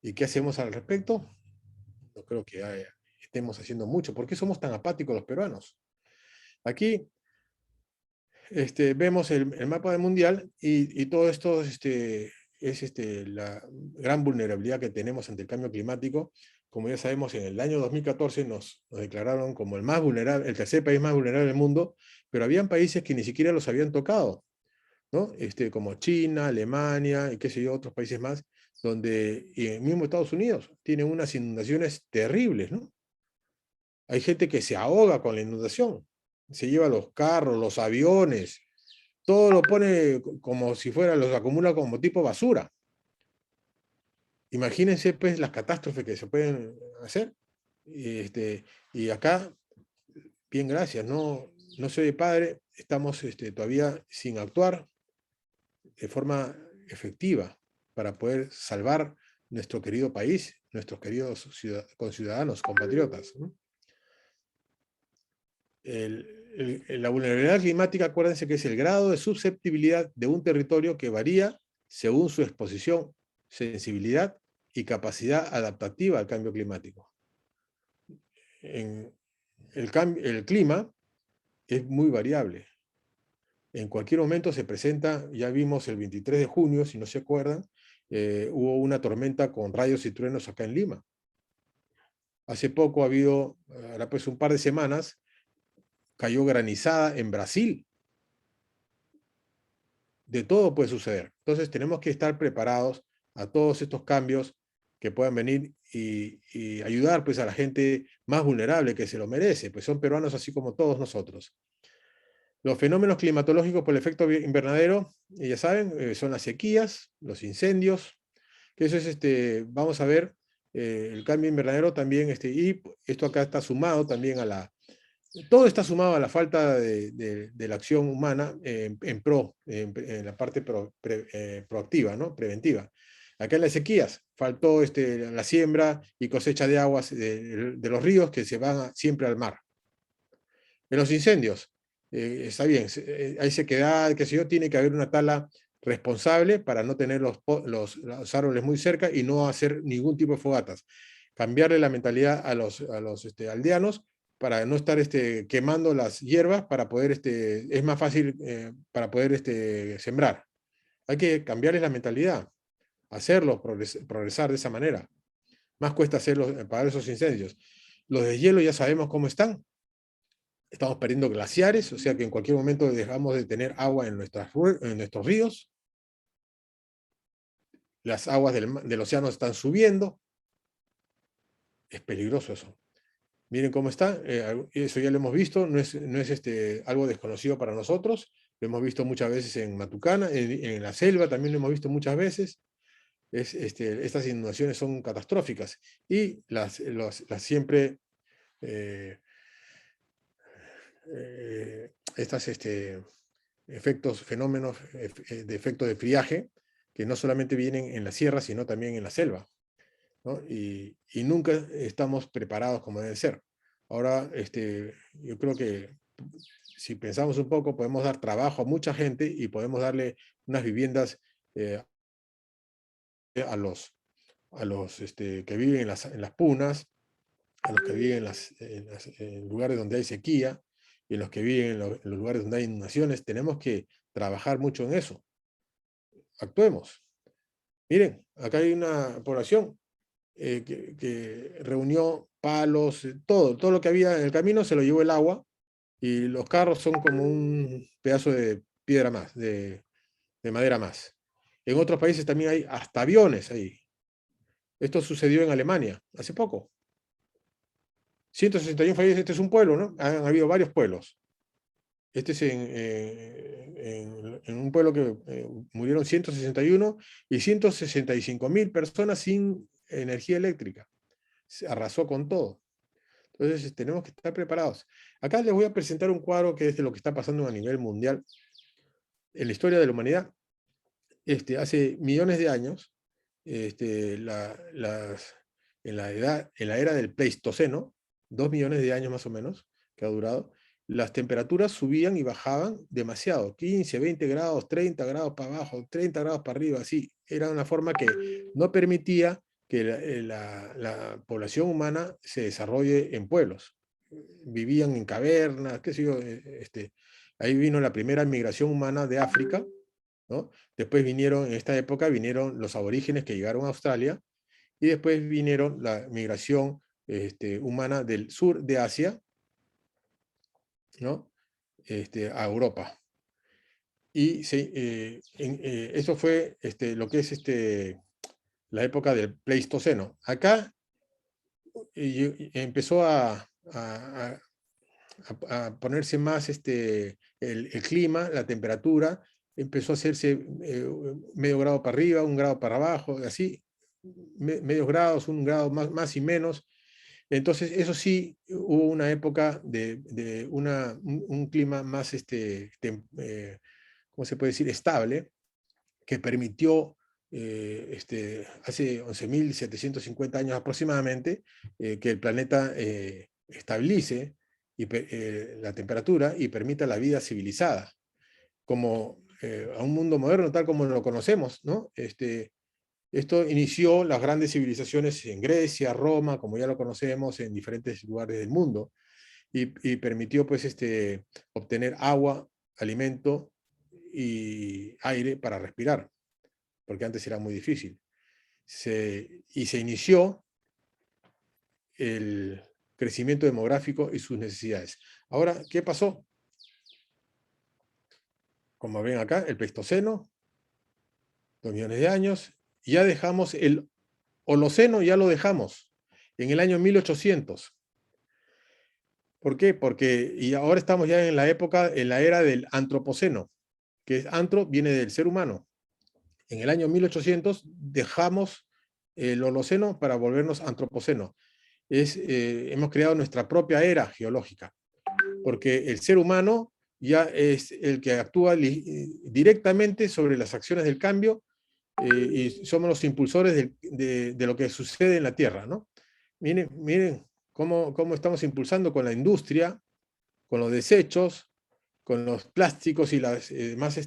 ¿Y qué hacemos al respecto? No creo que estemos haciendo mucho. ¿Por qué somos tan apáticos los peruanos? Aquí vemos el mapa del mundial, y todo esto es la gran vulnerabilidad que tenemos ante el cambio climático. Como ya sabemos, en el año 2014 nos declararon como el más vulnerable, el tercer país más vulnerable del mundo, pero habían países que ni siquiera los habían tocado, ¿no? Como China, Alemania y qué sé yo, otros países más, donde, y el mismo Estados Unidos, tienen unas inundaciones terribles, ¿no? Hay gente que se ahoga con la inundación, se lleva los carros, los aviones, todo lo pone como si fuera, los acumula como tipo basura. Imagínense pues las catástrofes que se pueden hacer. Y acá Bien, gracias. No soy padre, estamos todavía sin actuar de forma efectiva para poder salvar nuestro querido país, nuestros queridos conciudadanos, compatriotas, ¿no? La vulnerabilidad climática, acuérdense que es el grado de susceptibilidad de un territorio que varía según su exposición, sensibilidad y capacidad adaptativa al cambio climático. El clima es muy variable. En cualquier momento se presenta, ya vimos el 23 de junio, si no se acuerdan, hubo una tormenta con rayos y truenos acá en Lima. Hace poco ha habido, ahora pues un par de semanas, cayó granizada en Brasil. De todo puede suceder. Entonces tenemos que estar preparados a todos estos cambios que puedan venir y ayudar pues a la gente más vulnerable que se lo merece, pues son peruanos así como todos nosotros. Los fenómenos climatológicos por el efecto invernadero, ya saben, son las sequías, los incendios, que eso es, vamos a ver, el cambio invernadero también, y esto acá está sumado también a todo está sumado a la falta de la acción humana en la parte proactiva, ¿no? Preventiva. Acá en las sequías faltó la siembra y cosecha de aguas de los ríos que se van siempre al mar. En los incendios, está bien, hay sequedad, qué sé yo, tiene que haber una tala responsable para no tener los árboles muy cerca y no hacer ningún tipo de fogatas. Cambiarle la mentalidad a los aldeanos para no estar quemando las hierbas para poder, es más fácil para poder sembrar. Hay que cambiarles la mentalidad, hacerlos progresar de esa manera. Más cuesta hacerlos, pagar esos incendios. Los de hielo ya sabemos cómo están. Estamos perdiendo glaciares, o sea que en cualquier momento dejamos de tener agua en nuestros ríos. Las aguas del océano están subiendo. Es peligroso eso. Miren cómo está, eso ya lo hemos visto, no es algo desconocido para nosotros, lo hemos visto muchas veces en Matucana, en la selva también lo hemos visto muchas veces. Estas inundaciones son catastróficas y las siempre estas fenómenos de efectos de friaje que no solamente vienen en la sierra, sino también en la selva, ¿no? Y nunca estamos preparados como debe ser. Ahora, yo creo que si pensamos un poco, podemos dar trabajo a mucha gente y podemos darle unas viviendas a los que viven en las punas, a los que viven en lugares donde hay sequía y en los que viven en los lugares donde hay inundaciones. Tenemos que trabajar mucho en eso. Actuemos. Miren, acá hay una población que reunió palos, todo lo que había en el camino se lo llevó el agua y los carros son como un pedazo de piedra más, de madera más. En otros países también hay hasta aviones ahí. Esto sucedió en Alemania hace poco. 161 fallecidos, este es un pueblo, ¿no? Han habido varios pueblos. Este es en un pueblo que murieron 161 y 165.000 personas sin energía eléctrica. Se arrasó con todo. Entonces tenemos que estar preparados. Acá les voy a presentar un cuadro que es de lo que está pasando a nivel mundial en la historia de la humanidad. Hace millones de años, en la era del Pleistoceno, 2 millones de años más o menos, que ha durado, las temperaturas subían y bajaban demasiado, 15, 20 grados, 30 grados para abajo, 30 grados para arriba, así. Era una forma que no permitía que la población humana se desarrolle en pueblos. Vivían en cavernas, qué sé yo. Ahí vino la primera migración humana de África, ¿no? Después vinieron, en esta época, vinieron los aborígenes que llegaron a Australia, y después vinieron la migración humana del sur de Asia, ¿no? A Europa. Y eso fue lo que es la época del Pleistoceno. Acá empezó a ponerse más el clima, la temperatura, empezó a hacerse medio grado para arriba, 1 grado para abajo, así, medios grados, 1 grado más y menos. Entonces, eso sí, hubo una época de un clima más, ¿cómo se puede decir?, estable, que permitió, hace 11.750 años aproximadamente, que el planeta estabilice la temperatura y permita la vida civilizada, como a un mundo moderno tal como lo conocemos, ¿no? Esto inició las grandes civilizaciones en Grecia, Roma, como ya lo conocemos, en diferentes lugares del mundo, y permitió pues, obtener agua, alimento y aire para respirar, porque antes era muy difícil. Y se inició el crecimiento demográfico y sus necesidades. Ahora, ¿qué pasó? Como ven acá, el Pleistoceno, 2 millones de años, ya dejamos el Holoceno, ya lo dejamos, en el año 1800. ¿Por qué? Porque y ahora estamos ya en la época, en la era del Antropoceno, que es antro, viene del ser humano. En el año 1800 dejamos el Holoceno para volvernos Antropoceno. Hemos creado nuestra propia era geológica, porque el ser humano ya es el que actúa directamente sobre las acciones del cambio, y somos los impulsores de lo que sucede en la Tierra, ¿no? Miren cómo estamos impulsando con la industria, con los desechos, con los plásticos y las más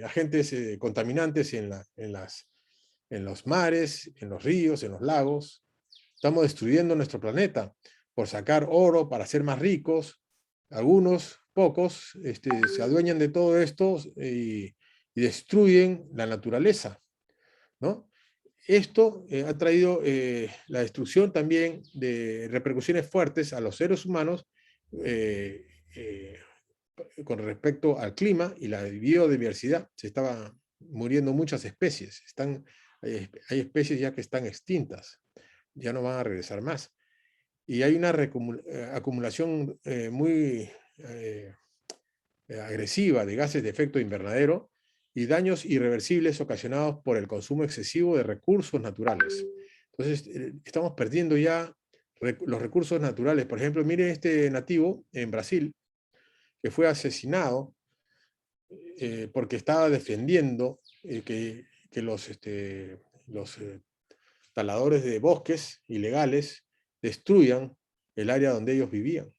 agentes contaminantes en los mares, en los ríos, en los lagos. Estamos destruyendo nuestro planeta por sacar oro para ser más ricos. Algunos, pocos, se adueñan de todo esto y destruyen la naturaleza, ¿no? Esto ha traído la destrucción también de repercusiones fuertes a los seres humanos, eh, eh, con respecto al clima y la biodiversidad. Se estaban muriendo muchas especies. Hay especies ya que están extintas, ya no van a regresar más. Y hay una acumulación muy agresiva de gases de efecto invernadero y daños irreversibles ocasionados por el consumo excesivo de recursos naturales. Entonces, estamos perdiendo ya los recursos naturales. Por ejemplo, miren este nativo en Brasil, que fue asesinado porque estaba defendiendo que los taladores de bosques ilegales destruyan el área donde ellos vivían.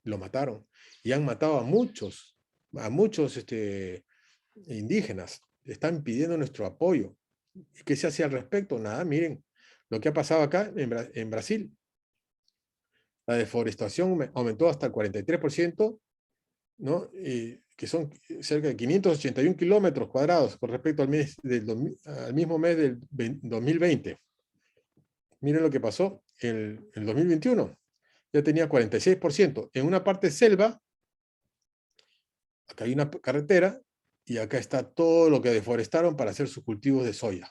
Lo mataron. Y han matado a muchos indígenas. Están pidiendo nuestro apoyo. ¿Y qué se hace al respecto? Nada, miren lo que ha pasado acá en Brasil. La deforestación aumentó hasta el 43%, ¿no? Que son cerca de 581 kilómetros cuadrados con respecto al mismo mes del 2020. Miren lo que pasó en el 2021. Ya tenía 46%. En una parte selva, acá hay una carretera, y acá está todo lo que deforestaron para hacer sus cultivos de soya.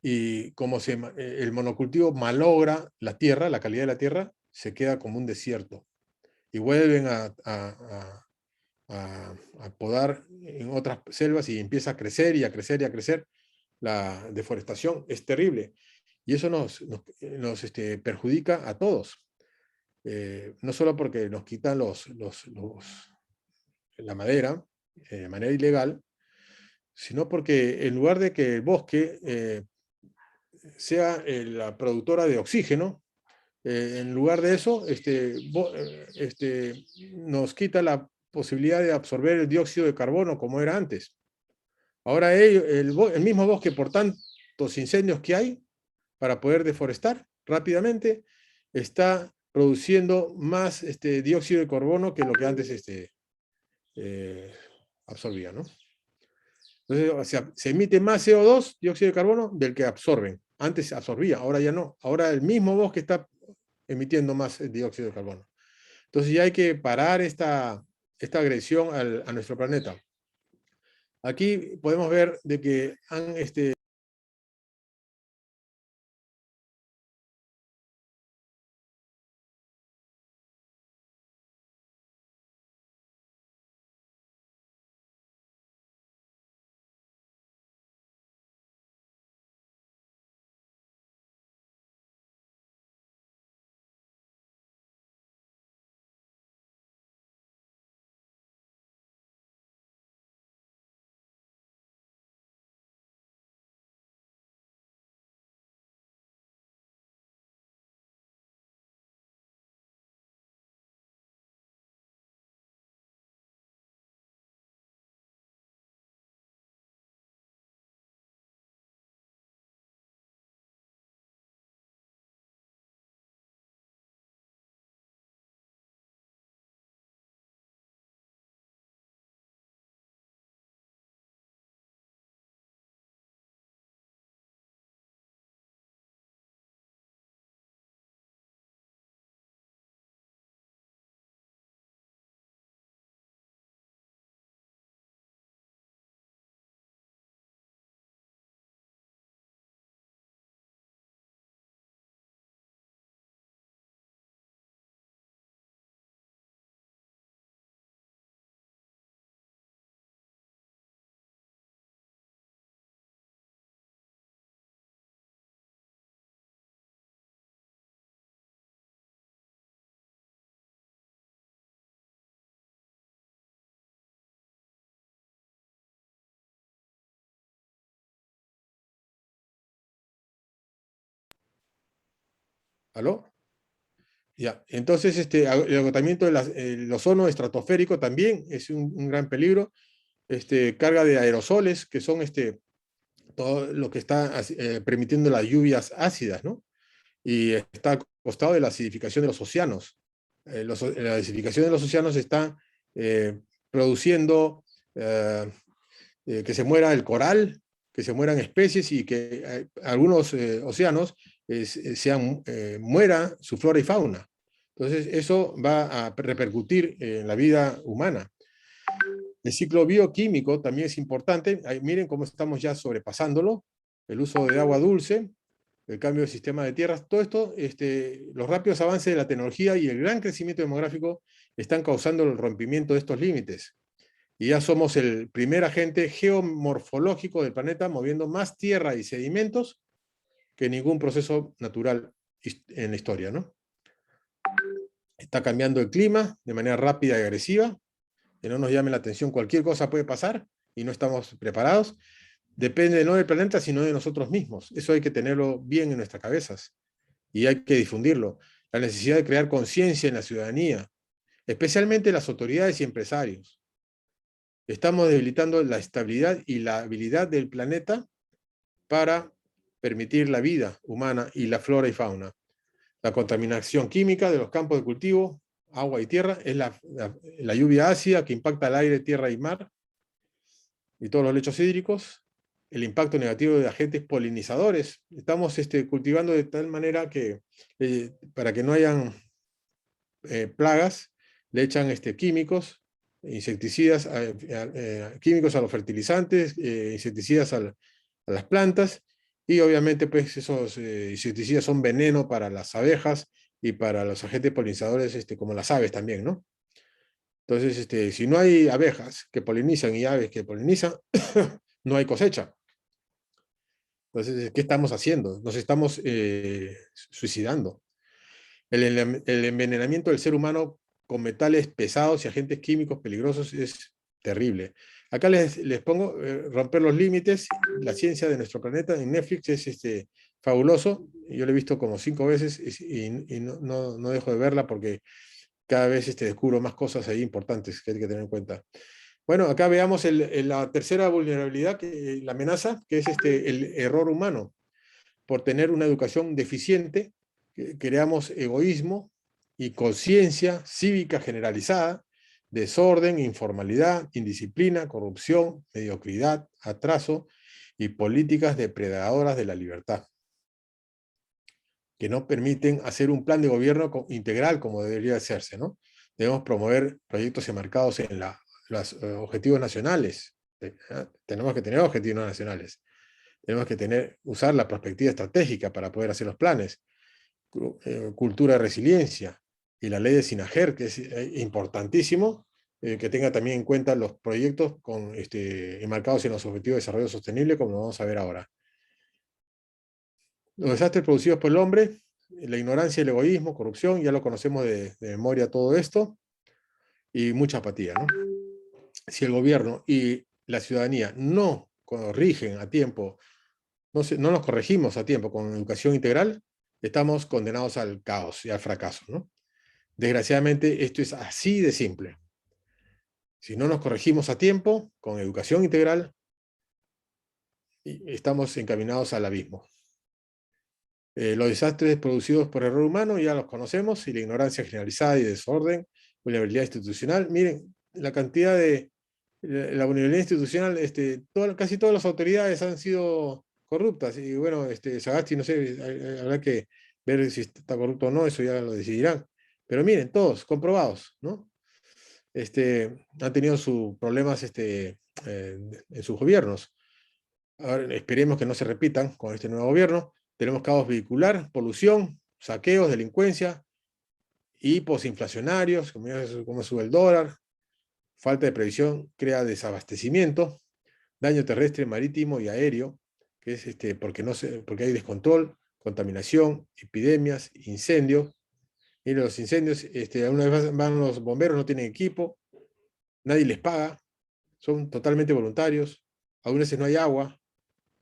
Y como el monocultivo malogra la tierra, la calidad de la tierra, se queda como un desierto. Y vuelven a podar en otras selvas y empieza a crecer y a crecer y a crecer. La deforestación es terrible. Y eso nos perjudica a todos. No solo porque nos quitan la madera de manera ilegal, sino porque en lugar de que el bosque sea la productora de oxígeno, en lugar de eso, nos quita la posibilidad de absorber el dióxido de carbono como era antes. Ahora el mismo bosque, por tantos incendios que hay, para poder deforestar rápidamente, está produciendo más dióxido de carbono que lo que antes eh, absorbía, ¿no? Entonces, o sea, se emite más CO2, dióxido de carbono, del que absorben. Antes absorbía, ahora ya no. Ahora el mismo bosque está emitiendo más dióxido de carbono. Entonces ya hay que parar esta agresión a nuestro planeta. Aquí podemos ver de que han ¿Aló? Ya, entonces el agotamiento del ozono estratosférico también es un gran peligro. Carga de aerosoles, que son todo lo que está permitiendo las lluvias ácidas, ¿no? Y está al costado de la acidificación de los océanos. La acidificación de los océanos está produciendo que se muera el coral, que se mueran especies y que algunos océanos muera su flora y fauna. Entonces, eso va a repercutir en la vida humana. El ciclo bioquímico también es importante. Ahí, miren cómo estamos ya sobrepasándolo. El uso de agua dulce, el cambio del sistema de tierras, todo esto, los rápidos avances de la tecnología y el gran crecimiento demográfico están causando el rompimiento de estos límites. Y ya somos el primer agente geomorfológico del planeta moviendo más tierra y sedimentos que ningún proceso natural en la historia, ¿no? Está cambiando el clima de manera rápida y agresiva, que no nos llame la atención, cualquier cosa puede pasar y no estamos preparados. Depende no del planeta, sino de nosotros mismos. Eso hay que tenerlo bien en nuestras cabezas y hay que difundirlo. La necesidad de crear conciencia en la ciudadanía, especialmente las autoridades y empresarios. Estamos debilitando la estabilidad y la habilidad del planeta para permitir la vida humana y la flora y fauna. La contaminación química de los campos de cultivo, agua y tierra, es la lluvia ácida que impacta el aire, tierra y mar, y todos los lechos hídricos, el impacto negativo de agentes polinizadores. Estamos cultivando de tal manera que para que no hayan plagas, le echan químicos, insecticidas, químicos a los fertilizantes, insecticidas a las plantas, y obviamente pues esos insecticidas son veneno para las abejas y para los agentes polinizadores como las aves también, ¿no? Entonces, si no hay abejas que polinizan y aves que polinizan, no hay cosecha. Entonces, ¿qué estamos haciendo? Nos estamos suicidando. El envenenamiento del ser humano con metales pesados y agentes químicos peligrosos es terrible. Acá les pongo Romper los límites, la ciencia de nuestro planeta en Netflix es fabuloso. Yo lo he visto como 5 veces y no dejo de verla porque cada vez descubro más cosas ahí importantes que hay que tener en cuenta. Bueno, acá veamos la tercera vulnerabilidad, la amenaza, que es el error humano. Por tener una educación deficiente, creamos egoísmo y conciencia cívica generalizada, desorden, informalidad, indisciplina, corrupción, mediocridad, atraso y políticas depredadoras de la libertad, que no permiten hacer un plan de gobierno integral como debería hacerse, ¿no? Debemos promover proyectos enmarcados en los objetivos nacionales. Tenemos que tener objetivos nacionales. Tenemos que usar la perspectiva estratégica para poder hacer los planes. Cultura de resiliencia y la ley de SINAGER, que es importantísimo, que tenga también en cuenta los proyectos enmarcados en los objetivos de desarrollo sostenible, como lo vamos a ver ahora. Los desastres producidos por el hombre, la ignorancia, el egoísmo, corrupción, ya lo conocemos de memoria todo esto, y mucha apatía, ¿no? Si el gobierno y la ciudadanía no corrigen a tiempo, no nos corregimos a tiempo con educación integral, estamos condenados al caos y al fracaso, ¿no? Desgraciadamente, esto es así de simple. Si no nos corregimos a tiempo, con educación integral, estamos encaminados al abismo. Los desastres producidos por error humano ya los conocemos, y la ignorancia generalizada y desorden, vulnerabilidad institucional. Miren, la cantidad de la vulnerabilidad institucional, casi todas las autoridades han sido corruptas, y bueno, Sagasti, no sé, habrá que ver si está corrupto o no, eso ya lo decidirán. Pero miren, todos comprobados, ¿no? Han tenido sus problemas en sus gobiernos. Ahora, esperemos que no se repitan con este nuevo gobierno. Tenemos caos vehicular, polución, saqueos, delincuencia, y posinflacionarios, como sube el dólar, falta de previsión crea desabastecimiento, daño terrestre, marítimo y aéreo, que es porque hay descontrol, contaminación, epidemias, incendios. Miren los incendios, una vez van los bomberos, no tienen equipo, nadie les paga, son totalmente voluntarios, a veces no hay agua.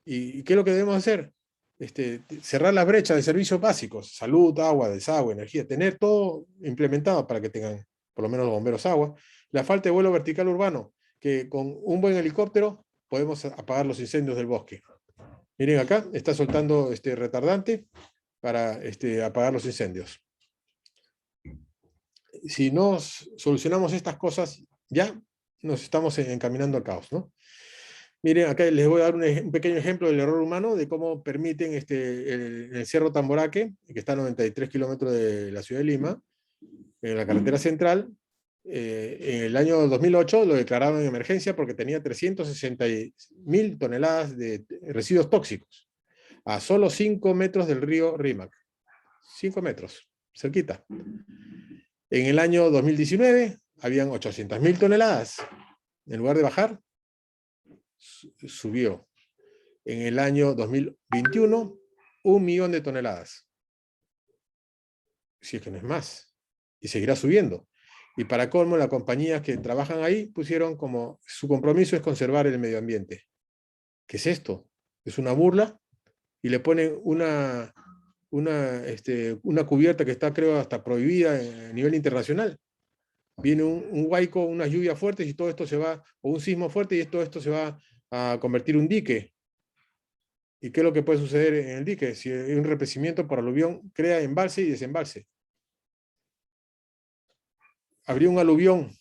¿Y qué es lo que debemos hacer? cerrar las brechas de servicios básicos, salud, agua, desagüe, energía, tener todo implementado para que tengan, por lo menos los bomberos, agua. La falta de vuelo vertical urbano, que con un buen helicóptero podemos apagar los incendios del bosque. Miren acá, está soltando retardante para apagar los incendios. Si no solucionamos estas cosas, ya nos estamos encaminando al caos, ¿no? Miren, acá les voy a dar un pequeño ejemplo del error humano, de cómo permiten el Cerro Tamboraque, que está a 93 kilómetros de la ciudad de Lima, en la carretera central. En el año 2008 lo declararon en emergencia porque tenía 360.000 toneladas de residuos tóxicos, a solo 5 metros del río Rímac. 5 metros, cerquita. En el año 2019 habían 800.000 toneladas. En lugar de bajar, subió. En el año 2021, 1 millón de toneladas. Si es que no es más. Y seguirá subiendo. Y para colmo, las compañías que trabajan ahí pusieron como su compromiso es conservar el medio ambiente. ¿Qué es esto? Es una burla, y le ponen una cubierta que está, creo, hasta prohibida a nivel internacional. Viene un huaico, unas lluvias fuertes y todo esto se va, o un sismo fuerte y todo esto se va a convertir en un dique. ¿Y qué es lo que puede suceder en el dique? Si hay un replecimiento por aluvión, crea embalse y desembalse. Habría un aluvión,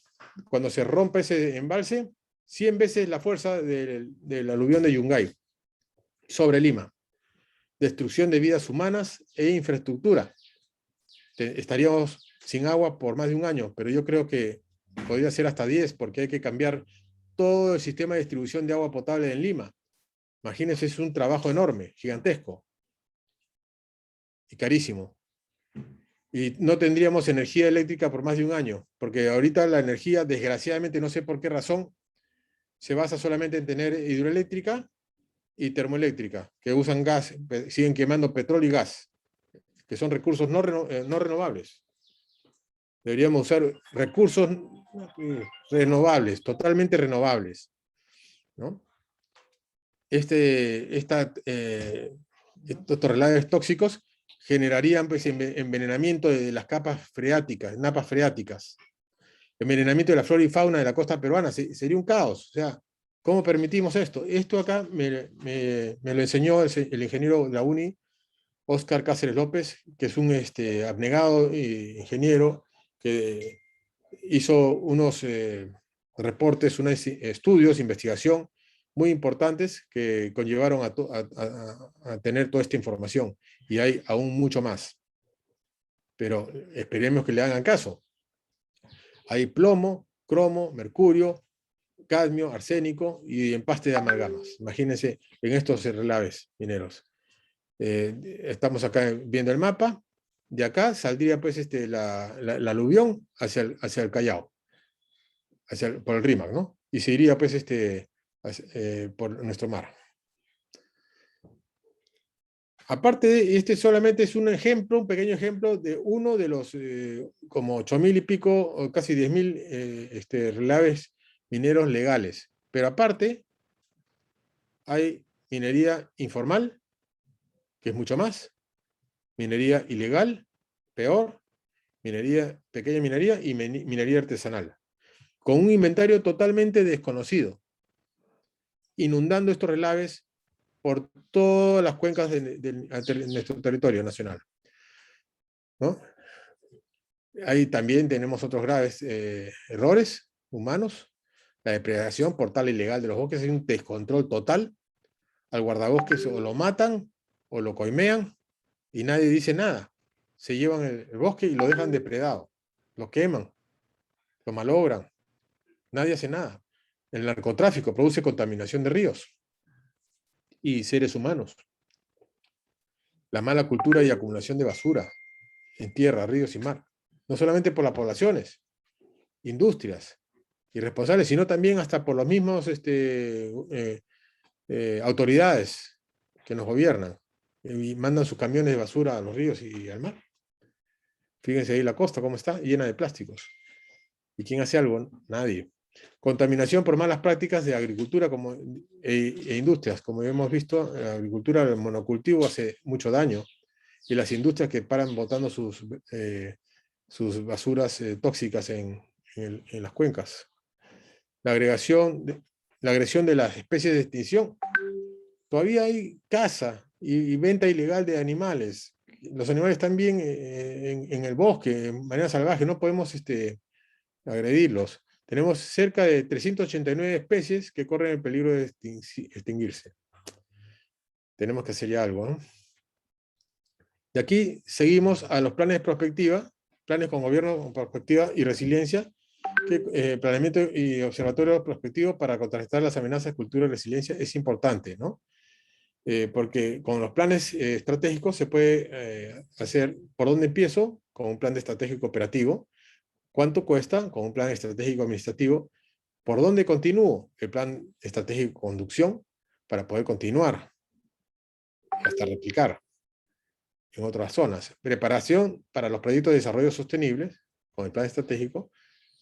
cuando se rompe ese embalse, 100 veces la fuerza del aluvión de Yungay sobre Lima. Destrucción de vidas humanas e infraestructura. Estaríamos sin agua por más de un año, pero yo creo que podría ser hasta 10, porque hay que cambiar todo el sistema de distribución de agua potable en Lima. Imagínense, es un trabajo enorme, gigantesco y carísimo. Y no tendríamos energía eléctrica por más de un año, porque ahorita la energía, desgraciadamente, no sé por qué razón, se basa solamente en tener hidroeléctrica y termoeléctrica, que usan gas, siguen quemando petróleo y gas, que son recursos no renovables. Deberíamos usar recursos renovables, totalmente renovables, ¿no? Estos relaves tóxicos generarían pues, envenenamiento de las capas freáticas, napas freáticas, envenenamiento de la flora y fauna de la costa peruana. Sería un caos. O sea, ¿cómo permitimos esto? Esto acá me lo enseñó el ingeniero de la UNI, Óscar Cáceres López, que es un abnegado ingeniero que hizo unos reportes, unos estudios, investigación muy importantes que conllevaron a tener toda esta información. Y hay aún mucho más. Pero esperemos que le hagan caso. Hay plomo, cromo, mercurio, cadmio, arsénico y empaste de amalgamas. Imagínense en estos relaves mineros. Estamos acá viendo el mapa. De acá saldría pues la aluvión hacia el Callao, por el Rímac, ¿no? Y se iría pues por nuestro mar. Aparte de, este solamente es un ejemplo, un pequeño ejemplo de uno de los como 8.000 y pico, o casi 10.000 relaves mineros legales. Pero aparte, hay minería informal, que es mucho más, minería ilegal, peor, pequeña minería y minería artesanal, con un inventario totalmente desconocido, inundando estos relaves por todas las cuencas de nuestro territorio nacional, ¿no? Ahí también tenemos otros graves errores humanos, la depredación por tala ilegal de los bosques, hay un descontrol total, al guardabosques o lo matan o lo coimean y nadie dice nada, se llevan el bosque y lo dejan depredado, lo queman, lo malogran, nadie hace nada. El narcotráfico produce contaminación de ríos y seres humanos. La mala cultura y acumulación de basura en tierra, ríos y mar. No solamente por las poblaciones, industrias irresponsables, sino también hasta por los mismos autoridades que nos gobiernan y mandan sus camiones de basura a los ríos y al mar. Fíjense ahí la costa, cómo está, llena de plásticos. ¿Y quién hace algo? Nadie. Contaminación por malas prácticas de agricultura e industrias. Como hemos visto, la agricultura, el monocultivo hace mucho daño, y las industrias que paran botando sus basuras tóxicas en las cuencas. La agresión de las especies de extinción. Todavía hay caza y venta ilegal de animales. Los animales están bien en el bosque, de manera salvaje, no podemos agredirlos. Tenemos cerca de 389 especies que corren el peligro de extinguirse. Tenemos que hacer ya algo, ¿no? Y aquí seguimos a los planes de prospectiva, planes con gobierno con prospectiva y resiliencia, planeamiento y observatorio prospectivo para contrarrestar las amenazas, cultura y resiliencia es importante, ¿no? Porque con los planes estratégicos se puede hacer por dónde empiezo, con un plan de estratégico operativo, cuánto cuesta, con un plan estratégico administrativo, por dónde continúo, el plan estratégico de conducción, para poder continuar, hasta replicar en otras zonas. Preparación para los proyectos de desarrollo sostenibles, con el plan estratégico.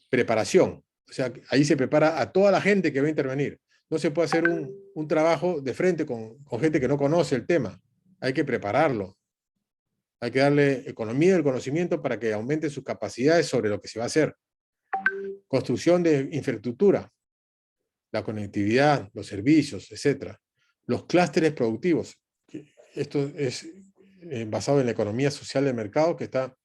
Preparación, o sea, ahí se prepara a toda la gente que va a intervenir. No se puede hacer un trabajo de frente con gente que no conoce el tema. Hay que prepararlo. Hay que darle economía del conocimiento para que aumente sus capacidades sobre lo que se va a hacer. Construcción de infraestructura, la conectividad, los servicios, etc. Los clústeres productivos. Esto es basado en la economía social del mercado que está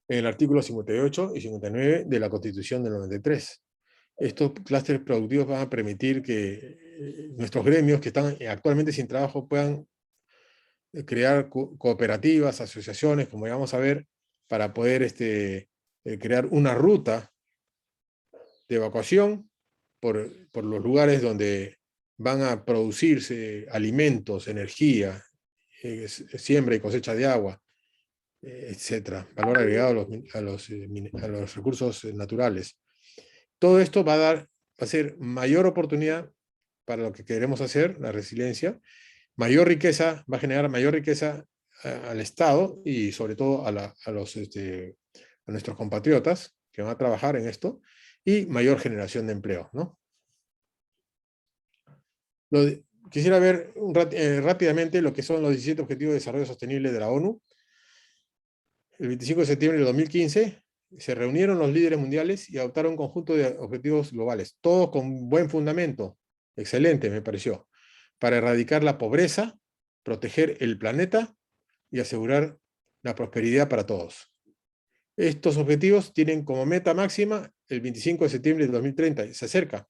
en el artículo 58 y 59 de la Constitución del 93. Estos clústeres productivos van a permitir que nuestros gremios que están actualmente sin trabajo puedan crear cooperativas, asociaciones, como ya vamos a ver, para poder crear una ruta de evacuación por los lugares donde van a producirse alimentos, energía, siembra y cosecha de agua, etcétera, valor agregado a los recursos naturales. Todo esto va a ser mayor oportunidad para lo que queremos hacer, la resiliencia, mayor riqueza, va a generar mayor riqueza al Estado y sobre todo a nuestros compatriotas que van a trabajar en esto, y mayor generación de empleo, ¿no? Quisiera ver rápidamente lo que son los 17 Objetivos de Desarrollo Sostenible de la ONU. El 25 de septiembre de 2015 se reunieron los líderes mundiales y adoptaron un conjunto de objetivos globales, todos con buen fundamento, excelente me pareció, para erradicar la pobreza, proteger el planeta y asegurar la prosperidad para todos. Estos objetivos tienen como meta máxima el 25 de septiembre de 2030, se acerca,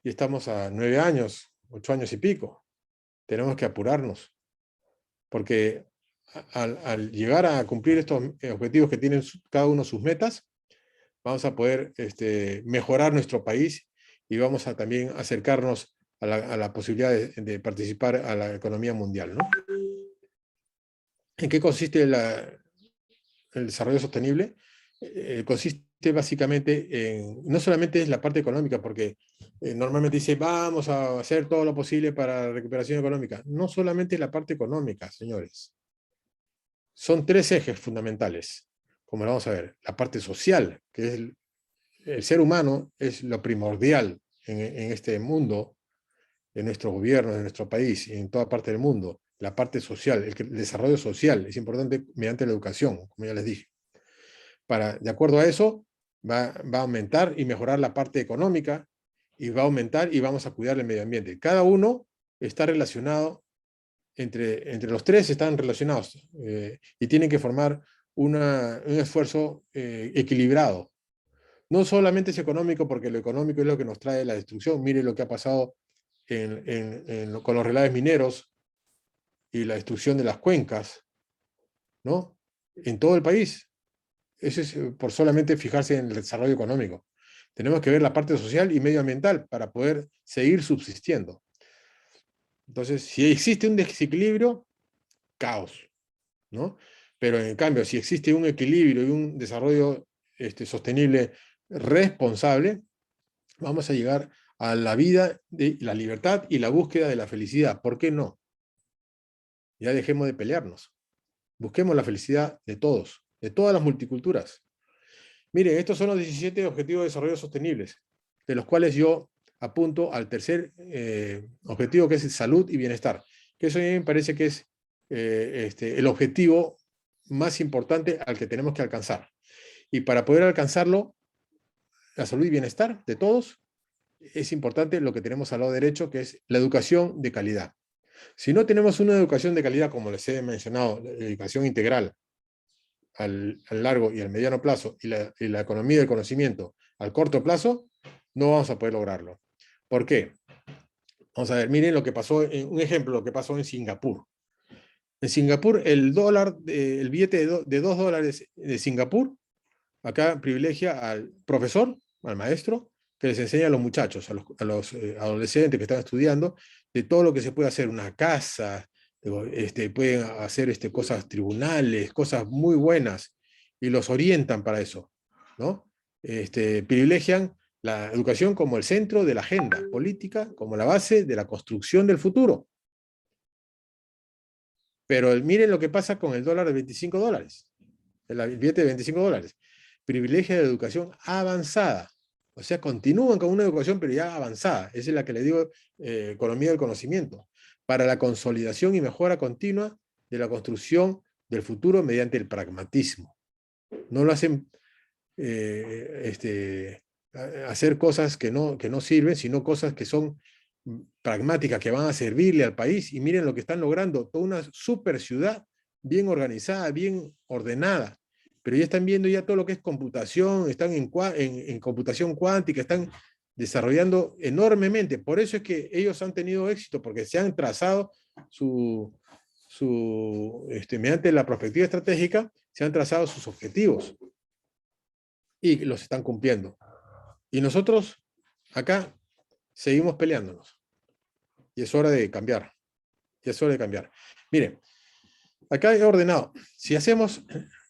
y estamos a 9 años, 8 años y pico. Tenemos que apurarnos, porque al llegar a cumplir estos objetivos que tienen cada uno sus metas, vamos a poder mejorar nuestro país y vamos a también acercarnos a la posibilidad de participar a la economía mundial, ¿no? ¿En qué consiste el desarrollo sostenible? Consiste básicamente no solamente es la parte económica, porque normalmente dice, vamos a hacer todo lo posible para la recuperación económica. No solamente es la parte económica, señores. Son 3 ejes fundamentales, como lo vamos a ver. La parte social, que es el ser humano, es lo primordial en este mundo, en nuestro gobierno, en nuestro país y en toda parte del mundo. La parte social, el desarrollo social es importante mediante la educación, como ya les dije. De acuerdo a eso, va a aumentar y mejorar la parte económica, y va a aumentar y vamos a cuidar el medio ambiente. Cada uno está relacionado, entre los 3 están relacionados y tienen que formar un esfuerzo equilibrado. No solamente es económico, porque lo económico es lo que nos trae la destrucción. Mire lo que ha pasado con los relaves mineros y la destrucción de las cuencas, ¿no? En todo el país. Eso es por solamente fijarse en el desarrollo económico. Tenemos que ver la parte social y medioambiental para poder seguir subsistiendo. Entonces, si existe un desequilibrio, caos, ¿no? Pero en cambio, si existe un equilibrio y un desarrollo sostenible responsable, vamos a llegar a la vida de la libertad y la búsqueda de la felicidad. ¿Por qué no? Ya dejemos de pelearnos. Busquemos la felicidad de todos, de todas las multiculturas. Miren, estos son los 17 Objetivos de Desarrollo Sostenibles, de los cuales yo apunto al tercer objetivo, que es salud y bienestar, que eso a mí me parece que es el objetivo más importante al que tenemos que alcanzar. Y para poder alcanzarlo, la salud y bienestar de todos, es importante lo que tenemos al lado derecho, que es la educación de calidad. Si no tenemos una educación de calidad, como les he mencionado, la educación integral al largo y al mediano plazo, y la economía del conocimiento al corto plazo, no vamos a poder lograrlo. ¿Por qué? Vamos a ver, miren lo que pasó, un ejemplo, lo que pasó en Singapur. En Singapur, el dólar, el billete de $2 de Singapur, acá privilegia al profesor, al maestro, que les enseña a los muchachos, a los adolescentes que están estudiando, de todo lo que se puede hacer, una casa, pueden hacer cosas tribunales, cosas muy buenas, y los orientan para eso, ¿no? Privilegian la educación como el centro de la agenda política, como la base de la construcción del futuro. Pero miren lo que pasa con el dólar de $25, el billete de $25. Privilegia de educación avanzada. O sea, continúan con una educación, pero ya avanzada. Esa es la que le digo economía del conocimiento. Para la consolidación y mejora continua de la construcción del futuro mediante el pragmatismo. No lo hacen hacer cosas que no sirven, sino cosas que son pragmáticas, que van a servirle al país. Y miren lo que están logrando, toda una super ciudad bien organizada, bien ordenada. Pero ya están viendo ya todo lo que es computación, están en computación cuántica, están desarrollando enormemente. Por eso es que ellos han tenido éxito, porque se han trazado mediante la perspectiva estratégica, se han trazado sus objetivos y los están cumpliendo. Y nosotros acá seguimos peleándonos. Y es hora de cambiar. Y es hora de cambiar. Miren, acá he ordenado. Si hacemos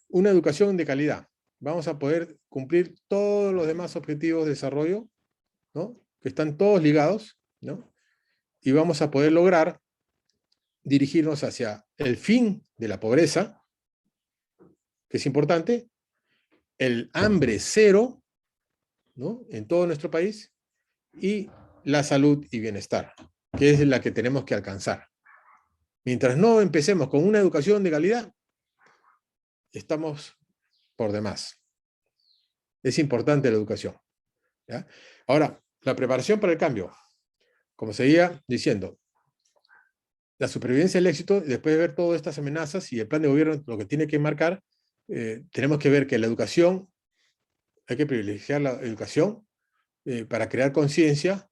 una educación de calidad, vamos a poder cumplir todos los demás objetivos de desarrollo, ¿no? Que están todos ligados, ¿no? Y vamos a poder lograr dirigirnos hacia el fin de la pobreza, que es importante, el hambre cero, ¿no? En todo nuestro país, y la salud y bienestar, que es la que tenemos que alcanzar. Mientras no empecemos con una educación de calidad, estamos por demás. Es importante la educación, ¿ya? Ahora, la preparación para el cambio. Como seguía diciendo, la supervivencia del éxito, después de ver todas estas amenazas y el plan de gobierno, lo que tiene que marcar, tenemos que ver que la educación, hay que privilegiar la educación para crear conciencia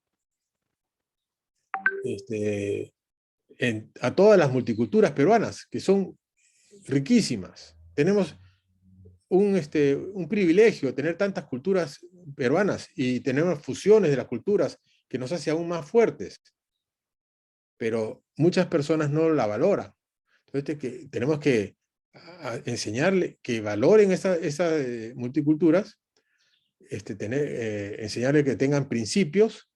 a todas las multiculturas peruanas, que son riquísimas. Tenemos un privilegio tener tantas culturas peruanas y tenemos fusiones de las culturas que nos hace aún más fuertes, pero muchas personas no la valoran. Entonces tenemos que enseñarle que valoren esas multiculturas, enseñarle que tengan principios,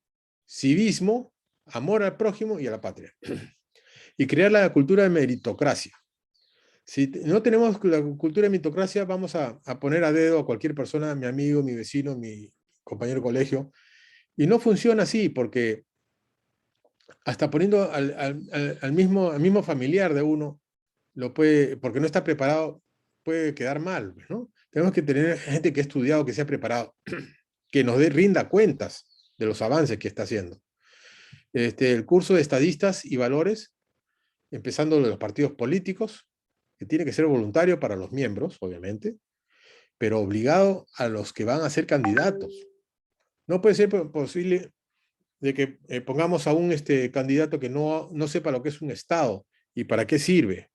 civismo, amor al prójimo y a la patria. Y crear la cultura de meritocracia. Si no tenemos la cultura de meritocracia, vamos a poner a dedo a cualquier persona, mi amigo, mi vecino, mi compañero de colegio, y no funciona así, porque hasta poniendo al mismo familiar de uno, porque no está preparado, puede quedar mal, ¿no? Tenemos que tener gente que ha estudiado, que se ha preparado, que nos rinda cuentas de los avances que está haciendo. El curso de estadistas y valores, empezando de los partidos políticos, que tiene que ser voluntario para los miembros, obviamente, pero obligado a los que van a ser candidatos. No puede ser posible de que pongamos a un candidato que no sepa lo que es un Estado y para qué sirve,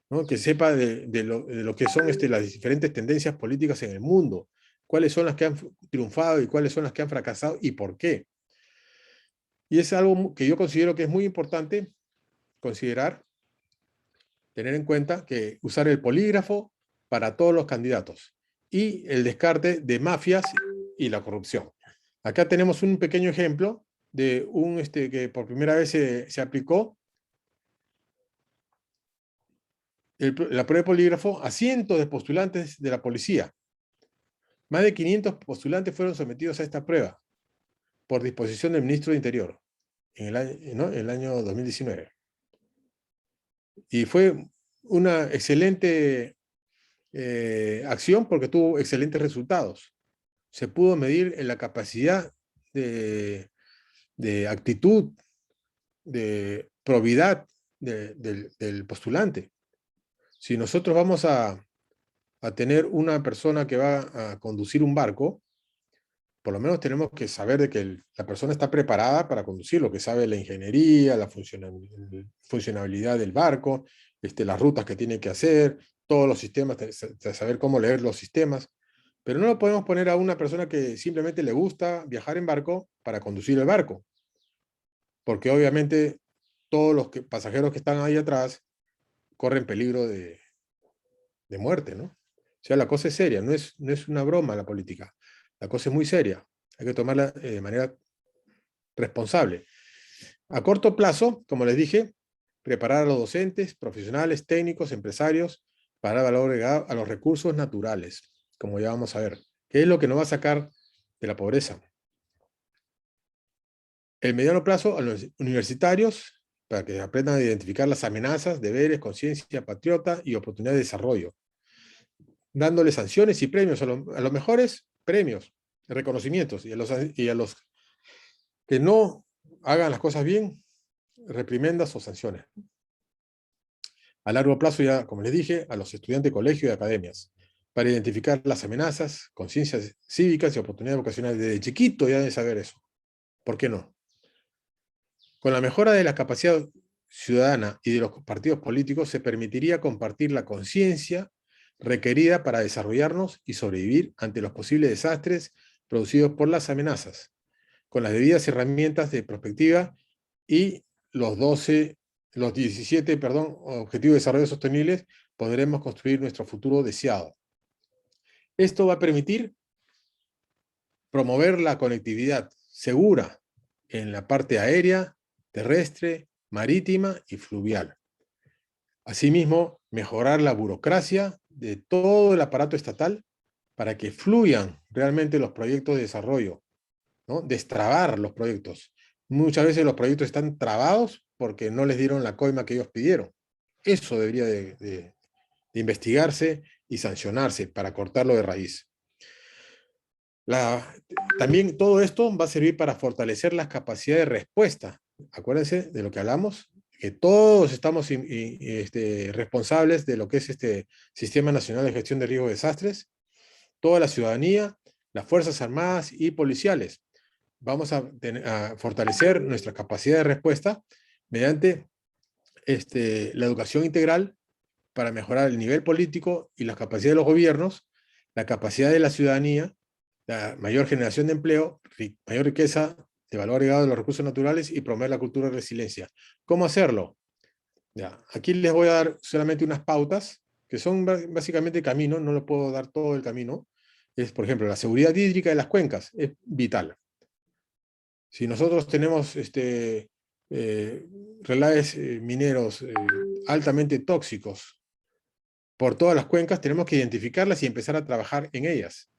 ¿no? Que sepa de lo que son las diferentes tendencias políticas en el mundo, cuáles son las que han triunfado y cuáles son las que han fracasado y por qué. Y es algo que yo considero que es muy importante considerar, tener en cuenta que usar el polígrafo para todos los candidatos y el descarte de mafias y la corrupción. Acá tenemos un pequeño ejemplo de que por primera vez se aplicó la prueba de polígrafo a cientos de postulantes de la policía. Más de 500 postulantes fueron sometidos a esta prueba por disposición del ministro de Interior en el año 2019. Y fue una excelente acción porque tuvo excelentes resultados. Se pudo medir en la capacidad de actitud, de probidad del postulante. Si nosotros vamos a tener una persona que va a conducir un barco, por lo menos tenemos que saber de que la persona está preparada para conducirlo, que sabe la ingeniería, la funcionabilidad del barco, las rutas que tiene que hacer, todos los sistemas, saber cómo leer los sistemas. Pero no lo podemos poner a una persona que simplemente le gusta viajar en barco para conducir el barco, porque obviamente todos los pasajeros que están ahí atrás corren peligro de muerte, ¿no? O sea, la cosa es seria, no es una broma la política. La cosa es muy seria. Hay que tomarla de manera responsable. A corto plazo, como les dije, preparar a los docentes, profesionales, técnicos, empresarios, para dar valor agregado a los recursos naturales, como ya vamos a ver. ¿Qué es lo que nos va a sacar de la pobreza? El mediano plazo, a los universitarios, para que aprendan a identificar las amenazas, deberes, conciencia patriota y oportunidades de desarrollo, dándole sanciones y premios a los mejores premios, reconocimientos, y a los que no hagan las cosas bien, reprimendas o sanciones. A largo plazo, ya como les dije, a los estudiantes de colegio y academias, para identificar las amenazas, conciencias cívicas y oportunidades vocacionales. Desde chiquito ya deben saber eso. ¿Por qué no? Con la mejora de la capacidad ciudadana y de los partidos políticos se permitiría compartir la conciencia requerida para desarrollarnos y sobrevivir ante los posibles desastres producidos por las amenazas, con las debidas herramientas de prospectiva y los 17 Objetivos de Desarrollo Sostenibles, podremos construir nuestro futuro deseado. Esto va a permitir promover la conectividad segura en la parte aérea, terrestre, marítima y fluvial. Asimismo, mejorar la burocracia de todo el aparato estatal para que fluyan realmente los proyectos de desarrollo, ¿no? Destrabar los proyectos. Muchas veces los proyectos están trabados porque no les dieron la coima que ellos pidieron. Eso debería de investigarse y sancionarse para cortarlo de raíz. También todo esto va a servir para fortalecer las capacidades de respuesta. Acuérdense de lo que hablamos, que todos estamos responsables de lo que es este Sistema Nacional de Gestión de Riesgos y Desastres, toda la ciudadanía, las Fuerzas Armadas y policiales. Vamos a fortalecer nuestra capacidad de respuesta mediante la educación integral para mejorar el nivel político y las capacidades de los gobiernos, la capacidad de la ciudadanía, la mayor generación de empleo, mayor riqueza de valor agregado de los recursos naturales y promover la cultura de resiliencia. ¿Cómo hacerlo? Ya, aquí les voy a dar solamente unas pautas, que son básicamente camino, no les puedo dar todo el camino. Es, por ejemplo, la seguridad hídrica de las cuencas, es vital. Si nosotros tenemos relaves mineros altamente tóxicos por todas las cuencas, tenemos que identificarlas y empezar a trabajar en ellas.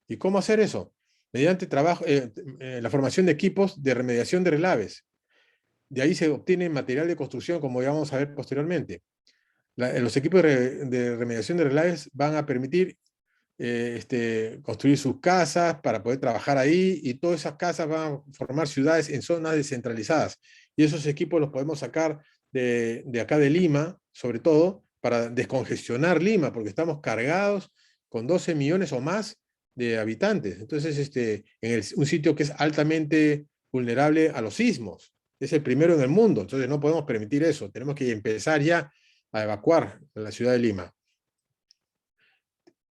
¿Y cómo hacer eso? Mediante la formación de equipos de remediación de relaves. De ahí se obtiene material de construcción, como ya vamos a ver posteriormente. Los equipos de remediación de relaves van a permitir construir sus casas para poder trabajar ahí, y todas esas casas van a formar ciudades en zonas descentralizadas. Y esos equipos los podemos sacar de acá de Lima, sobre todo, para descongestionar Lima, porque estamos cargados con 12 millones o más de habitantes. Entonces, un sitio que es altamente vulnerable a los sismos. Es el primero en el mundo, entonces no podemos permitir eso. Tenemos que empezar ya a evacuar la ciudad de Lima.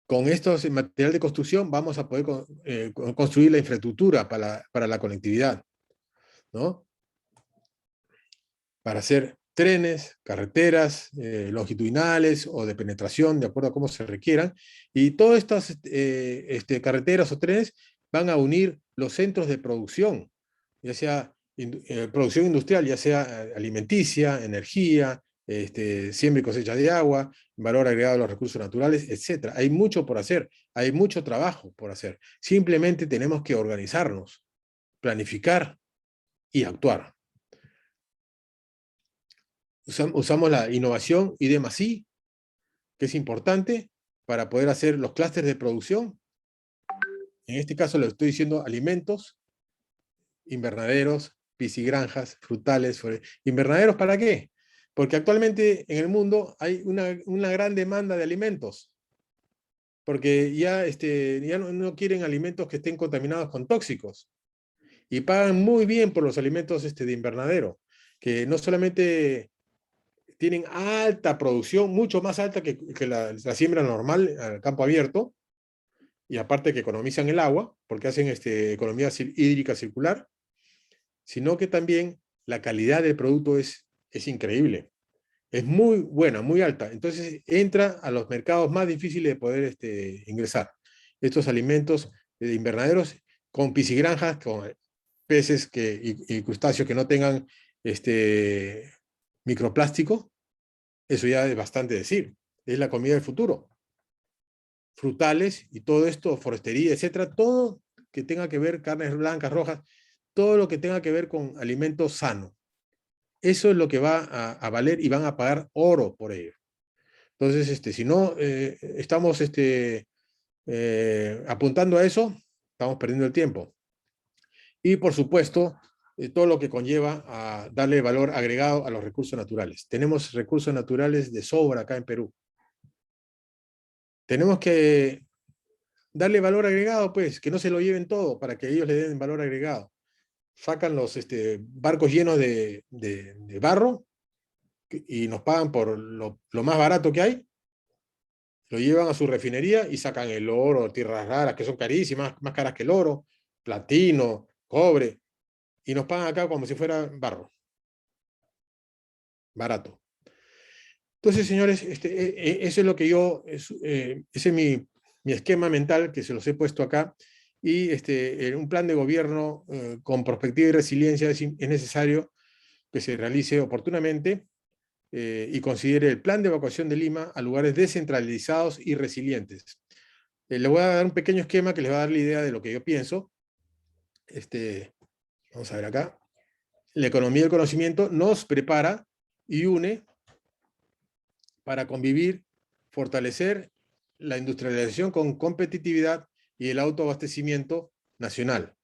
Con estos material de construcción vamos a poder construir la infraestructura para la conectividad, ¿no? Para hacer trenes, carreteras longitudinales o de penetración, de acuerdo a cómo se requieran. Y todas estas carreteras o trenes van a unir los centros de producción, ya sea producción industrial, ya sea alimenticia, energía, siembra y cosecha de agua, valor agregado a los recursos naturales, etc. Hay mucho por hacer, hay mucho trabajo por hacer. Simplemente tenemos que organizarnos, planificar y actuar. Usamos la innovación I+I, que es importante para poder hacer los clústeres de producción. En este caso le estoy diciendo alimentos, invernaderos, piscigranjas, frutales. ¿Invernaderos para qué? Porque actualmente en el mundo hay una gran demanda de alimentos. Porque ya no quieren alimentos que estén contaminados con tóxicos. Y pagan muy bien por los alimentos de invernadero, que no solamente tienen alta producción, mucho más alta que la siembra normal al campo abierto, y aparte que economizan el agua, porque hacen economía hídrica circular, sino que también la calidad del producto es increíble. Es muy buena, muy alta. Entonces entra a los mercados más difíciles de poder ingresar. Estos alimentos de invernaderos con piscigranjas, con peces y crustáceos que no tengan microplástico, eso ya es bastante decir. Es la comida del futuro. Frutales y todo esto, forestería, etcétera, todo que tenga que ver, carnes blancas, rojas, todo lo que tenga que ver con alimentos sanos. Eso es lo que va a valer y van a pagar oro por ello. Entonces, si no estamos apuntando a eso, estamos perdiendo el tiempo. Y, por supuesto, todo lo que conlleva a darle valor agregado a los recursos naturales. Tenemos recursos naturales de sobra acá en Perú. Tenemos que darle valor agregado, pues, que no se lo lleven todo para que ellos le den valor agregado. Sacan los barcos llenos de barro y nos pagan por lo más barato que hay, lo llevan a su refinería y sacan el oro, tierras raras, que son carísimas, más caras que el oro, platino, cobre, y nos pagan acá como si fuera barro. Barato. Entonces, señores, eso es lo que ese es mi esquema mental que se los he puesto acá, y un plan de gobierno con perspectiva y resiliencia es necesario que se realice oportunamente y considere el plan de evacuación de Lima a lugares descentralizados y resilientes. Les voy a dar un pequeño esquema que les va a dar la idea de lo que yo pienso. Vamos a ver acá. La economía del conocimiento nos prepara y une para convivir, fortalecer la industrialización con competitividad y el autoabastecimiento nacional,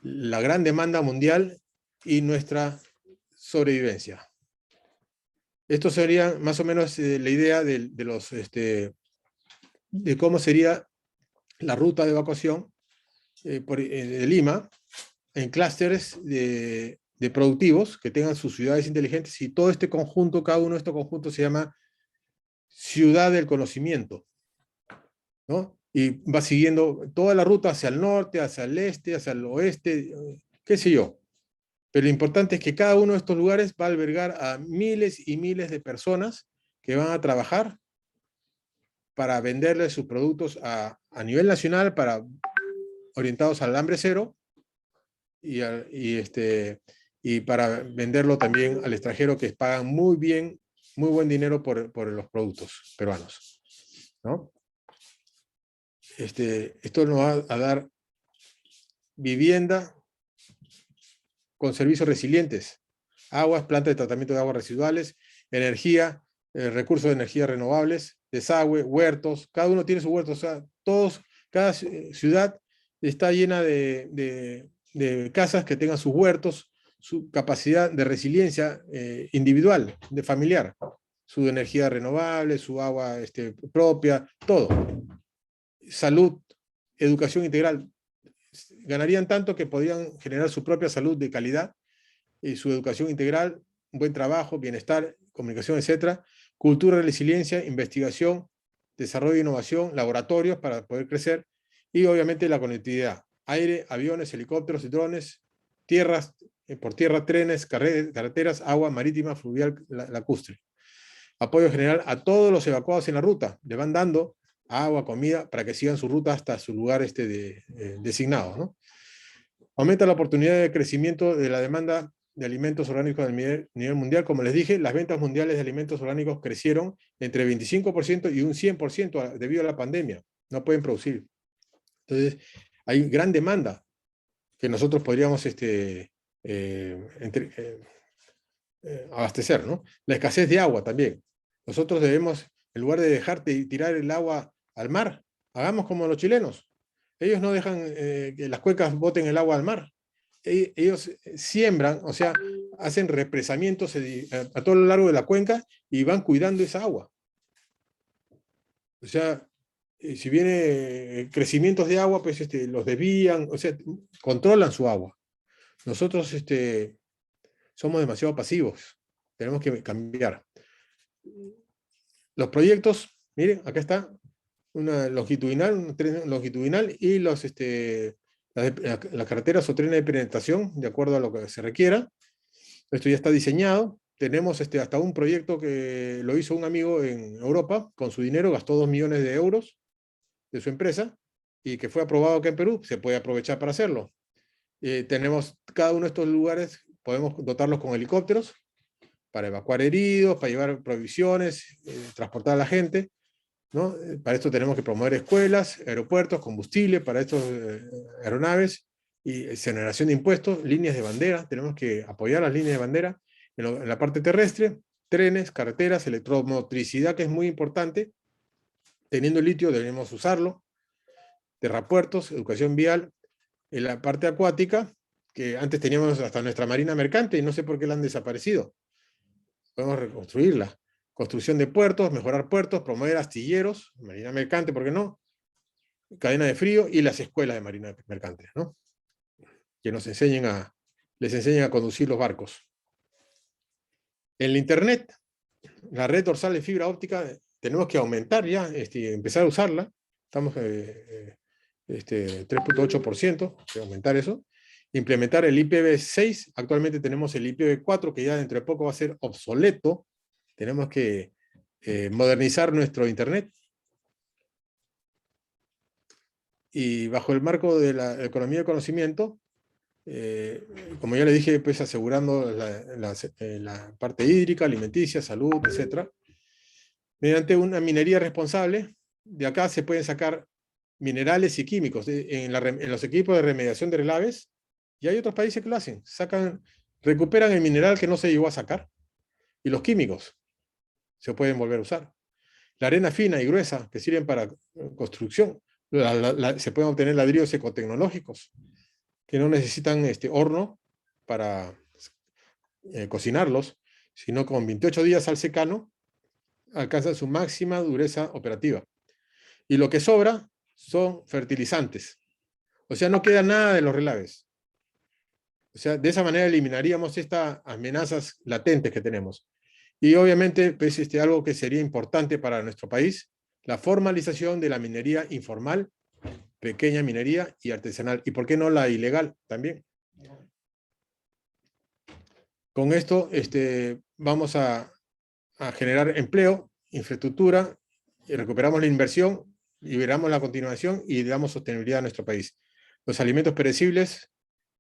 la gran demanda mundial y nuestra sobrevivencia. Esto sería más o menos la idea de cómo sería la ruta de evacuación de Lima en clústeres de productivos que tengan sus ciudades inteligentes, y todo este conjunto, cada uno de estos conjuntos se llama ciudad del conocimiento, ¿no? Y va siguiendo toda la ruta hacia el norte, hacia el este, hacia el oeste, qué sé yo. Pero lo importante es que cada uno de estos lugares va a albergar a miles y miles de personas que van a trabajar para venderles sus productos a nivel nacional, orientados al hambre cero, y para venderlo también al extranjero, que pagan muy bien, muy buen dinero por los productos peruanos, ¿no? Esto nos va a dar vivienda con servicios resilientes, aguas, plantas de tratamiento de aguas residuales, energía, recursos de energía renovables, desagüe, huertos, cada uno tiene su huerto, o sea, cada ciudad está llena de casas que tengan sus huertos, su capacidad de resiliencia individual, de familiar, su energía renovable, su agua propia, todo. Salud, educación integral. Ganarían tanto que podrían generar su propia salud de calidad y su educación integral, un buen trabajo, bienestar, comunicación, etc. Cultura, resiliencia, investigación, desarrollo e innovación, laboratorios para poder crecer, y obviamente la conectividad. Aire, aviones, helicópteros y drones, tierras, por tierra, trenes, carreteras, agua marítima, fluvial, lacustre. Apoyo general a todos los evacuados en la ruta. Le van dando agua, comida, para que sigan su ruta hasta su lugar designado, ¿no? Aumenta la oportunidad de crecimiento de la demanda de alimentos orgánicos a nivel mundial. Como les dije, las ventas mundiales de alimentos orgánicos crecieron entre 25% y un 100% debido a la pandemia. No pueden producir. Entonces, hay gran demanda que nosotros podríamos abastecer, ¿no? La escasez de agua también. Nosotros debemos, en lugar de dejar de tirar el agua al mar, hagamos como los chilenos. Ellos no dejan que las cuencas boten el agua al mar. Ellos siembran, o sea, hacen represamientos a todo lo largo de la cuenca y van cuidando esa agua. O sea, si viene crecimientos de agua, pues los desvían, o sea, controlan su agua. Nosotros somos demasiado pasivos. Tenemos que cambiar. Los proyectos, miren, acá está, una longitudinal, un tren longitudinal y las carreteras o trenes de penetración, de acuerdo a lo que se requiera. Esto ya está diseñado. Tenemos hasta un proyecto que lo hizo un amigo en Europa, con su dinero, gastó 2 millones de euros de su empresa, y que fue aprobado acá en Perú, se puede aprovechar para hacerlo. Tenemos cada uno de estos lugares, podemos dotarlos con helicópteros, para evacuar heridos, para llevar provisiones, transportar a la gente, ¿no? Para esto tenemos que promover escuelas, aeropuertos, combustible para estas aeronaves, y generación de impuestos, líneas de bandera, tenemos que apoyar las líneas de bandera en la parte terrestre, trenes, carreteras, electromotricidad, que es muy importante. Teniendo litio debemos usarlo, terrapuertos, educación vial. En la parte acuática, que antes teníamos hasta nuestra marina mercante y no sé por qué la han desaparecido. Podemos reconstruirla. Construcción de puertos, mejorar puertos, promover astilleros, marina mercante, ¿por qué no? Cadena de frío y las escuelas de marina mercante, ¿no? Que les enseñen a conducir los barcos. En el Internet, la red dorsal de fibra óptica, tenemos que aumentar ya, empezar a usarla. Estamos 3.8%, aumentar eso. Implementar el IPv6, actualmente tenemos el IPv4, que ya dentro de poco va a ser obsoleto. Tenemos que modernizar nuestro Internet. Y bajo el marco de la economía del conocimiento, como ya le dije, pues asegurando la parte hídrica, alimenticia, salud, etc. Mediante una minería responsable, de acá se pueden sacar minerales y químicos. En los equipos de remediación de relaves, y hay otros países que lo hacen, recuperan el mineral que no se llegó a sacar, y los químicos se pueden volver a usar. La arena fina y gruesa, que sirven para construcción, se pueden obtener ladrillos ecotecnológicos, que no necesitan horno para cocinarlos, sino con 28 días al secano, alcanzan su máxima dureza operativa. Y lo que sobra son fertilizantes. O sea, no queda nada de los relaves. O sea, de esa manera eliminaríamos estas amenazas latentes que tenemos. Y obviamente, pues, algo que sería importante para nuestro país, la formalización de la minería informal, pequeña minería y artesanal. ¿Y por qué no la ilegal también? Con esto vamos a generar empleo, infraestructura, y recuperamos la inversión, liberamos la continuación y damos sostenibilidad a nuestro país. Los alimentos perecibles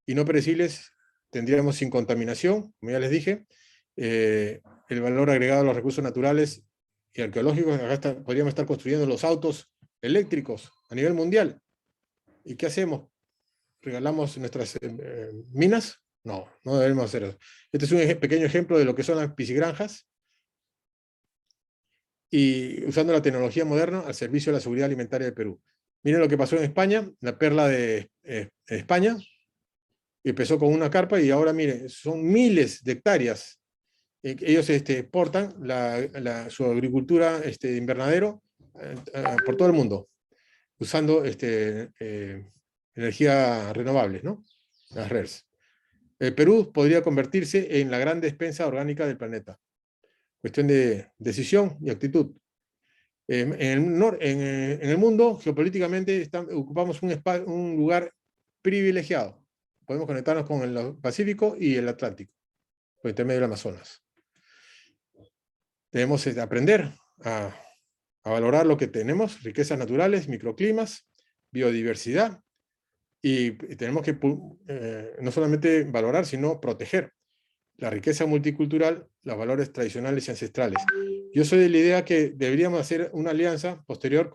y no perecibles tendríamos sin contaminación, como ya les dije, el valor agregado a los recursos naturales y arqueológicos. Acá podríamos estar construyendo los autos eléctricos a nivel mundial. ¿Y qué hacemos? ¿Regalamos nuestras minas? No, no debemos hacer eso. Este es un pequeño ejemplo de lo que son las piscigranjas, y usando la tecnología moderna al servicio de la seguridad alimentaria del Perú. Miren lo que pasó en España, la perla de España, empezó con una carpa y ahora, miren, son miles de hectáreas. Ellos exportan su agricultura de invernadero por todo el mundo, usando energía renovable, ¿no? Las RERs. El Perú podría convertirse en la gran despensa orgánica del planeta. Cuestión de decisión y actitud. En el mundo, geopolíticamente, ocupamos un lugar privilegiado. Podemos conectarnos con el Pacífico y el Atlántico, por intermedio del Amazonas. Debemos aprender a valorar lo que tenemos, riquezas naturales, microclimas, biodiversidad, y tenemos que no solamente valorar, sino proteger. la riqueza multicultural, los valores tradicionales y ancestrales. Yo soy de la idea que deberíamos hacer una alianza posterior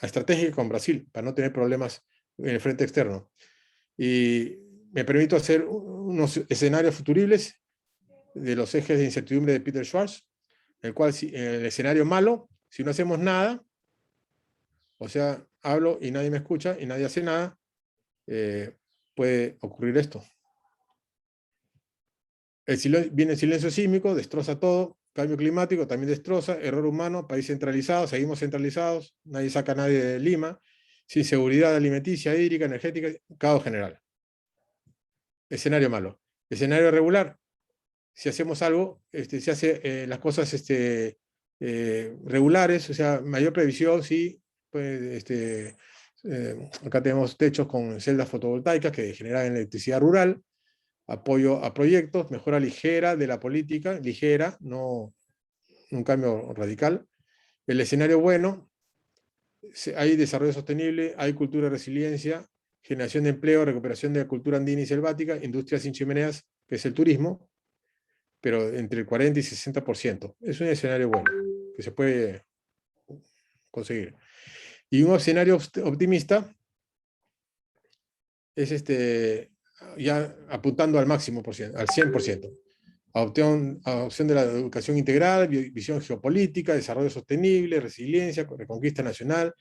estratégica con Brasil, para no tener problemas en el frente externo. Y me permito hacer unos escenarios futuribles de los ejes de incertidumbre de Peter Schwartz, el cual, el escenario malo, si no hacemos nada, o sea, hablo y nadie me escucha y nadie hace nada, puede ocurrir esto. Viene el silencio sísmico, destroza todo, cambio climático también destroza, error humano, país centralizado, seguimos centralizados, nadie saca a nadie de Lima, sin seguridad alimenticia, hídrica, energética, caos general. Escenario malo. Escenario regular, si hacemos algo, se hace las cosas regulares, o sea, mayor previsión, sí, pues, acá tenemos techos con celdas fotovoltaicas que generan electricidad rural, apoyo a proyectos, mejora ligera de la política, ligera, no un cambio radical. El escenario bueno, hay desarrollo sostenible, hay cultura de resiliencia, generación de empleo, recuperación de la cultura andina y selvática, industria sin chimeneas, que es el turismo, pero entre el 40 y 60%. Es un escenario bueno, que se puede conseguir. Y un escenario optimista es ya apuntando al máximo, al 100%. Adopción de la educación integral, visión geopolítica, desarrollo sostenible, resiliencia, reconquista nacional,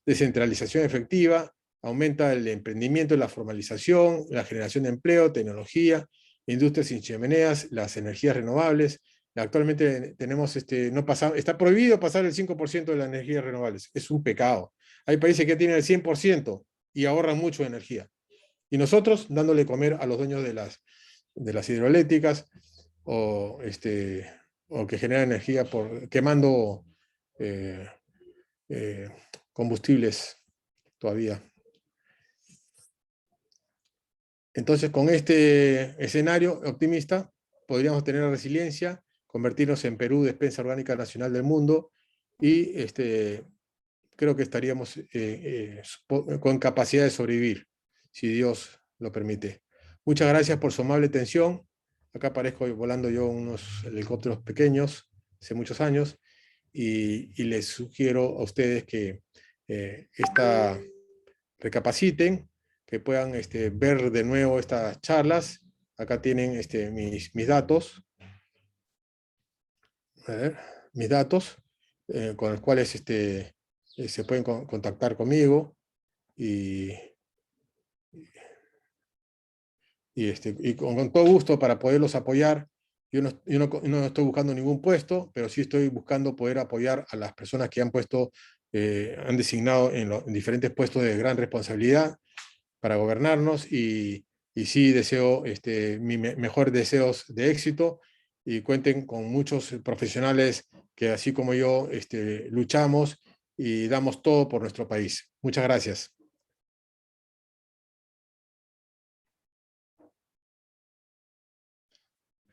descentralización efectiva, aumenta el emprendimiento, la formalización, la generación de empleo, tecnología, industrias sin chimeneas, las energías renovables. Actualmente tenemos, está prohibido pasar el 5% de las energías renovables. Es un pecado. Hay países que tienen el 100% y ahorran mucho de energía. Y nosotros dándole comer a los dueños de las hidroeléctricas o que generan energía quemando combustibles todavía. Entonces, con este escenario optimista, podríamos tener resiliencia, convertirnos en Perú, despensa orgánica nacional del mundo, y creo que estaríamos con capacidad de sobrevivir, si Dios lo permite. Muchas gracias por su amable atención. Acá aparezco volando yo unos helicópteros pequeños, hace muchos años, y les sugiero a ustedes que recapaciten, que puedan ver de nuevo estas charlas. Acá tienen mis datos, a ver, mis datos, con los cuales se pueden contactar conmigo y con todo gusto para poderlos apoyar. Yo no estoy buscando ningún puesto, pero sí estoy buscando poder apoyar a las personas que han han designado en diferentes puestos de gran responsabilidad para gobernarnos, y sí deseo mis mejores deseos de éxito, y cuenten con muchos profesionales que así como yo luchamos y damos todo por nuestro país. Muchas gracias.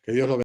Que Dios lo bendiga.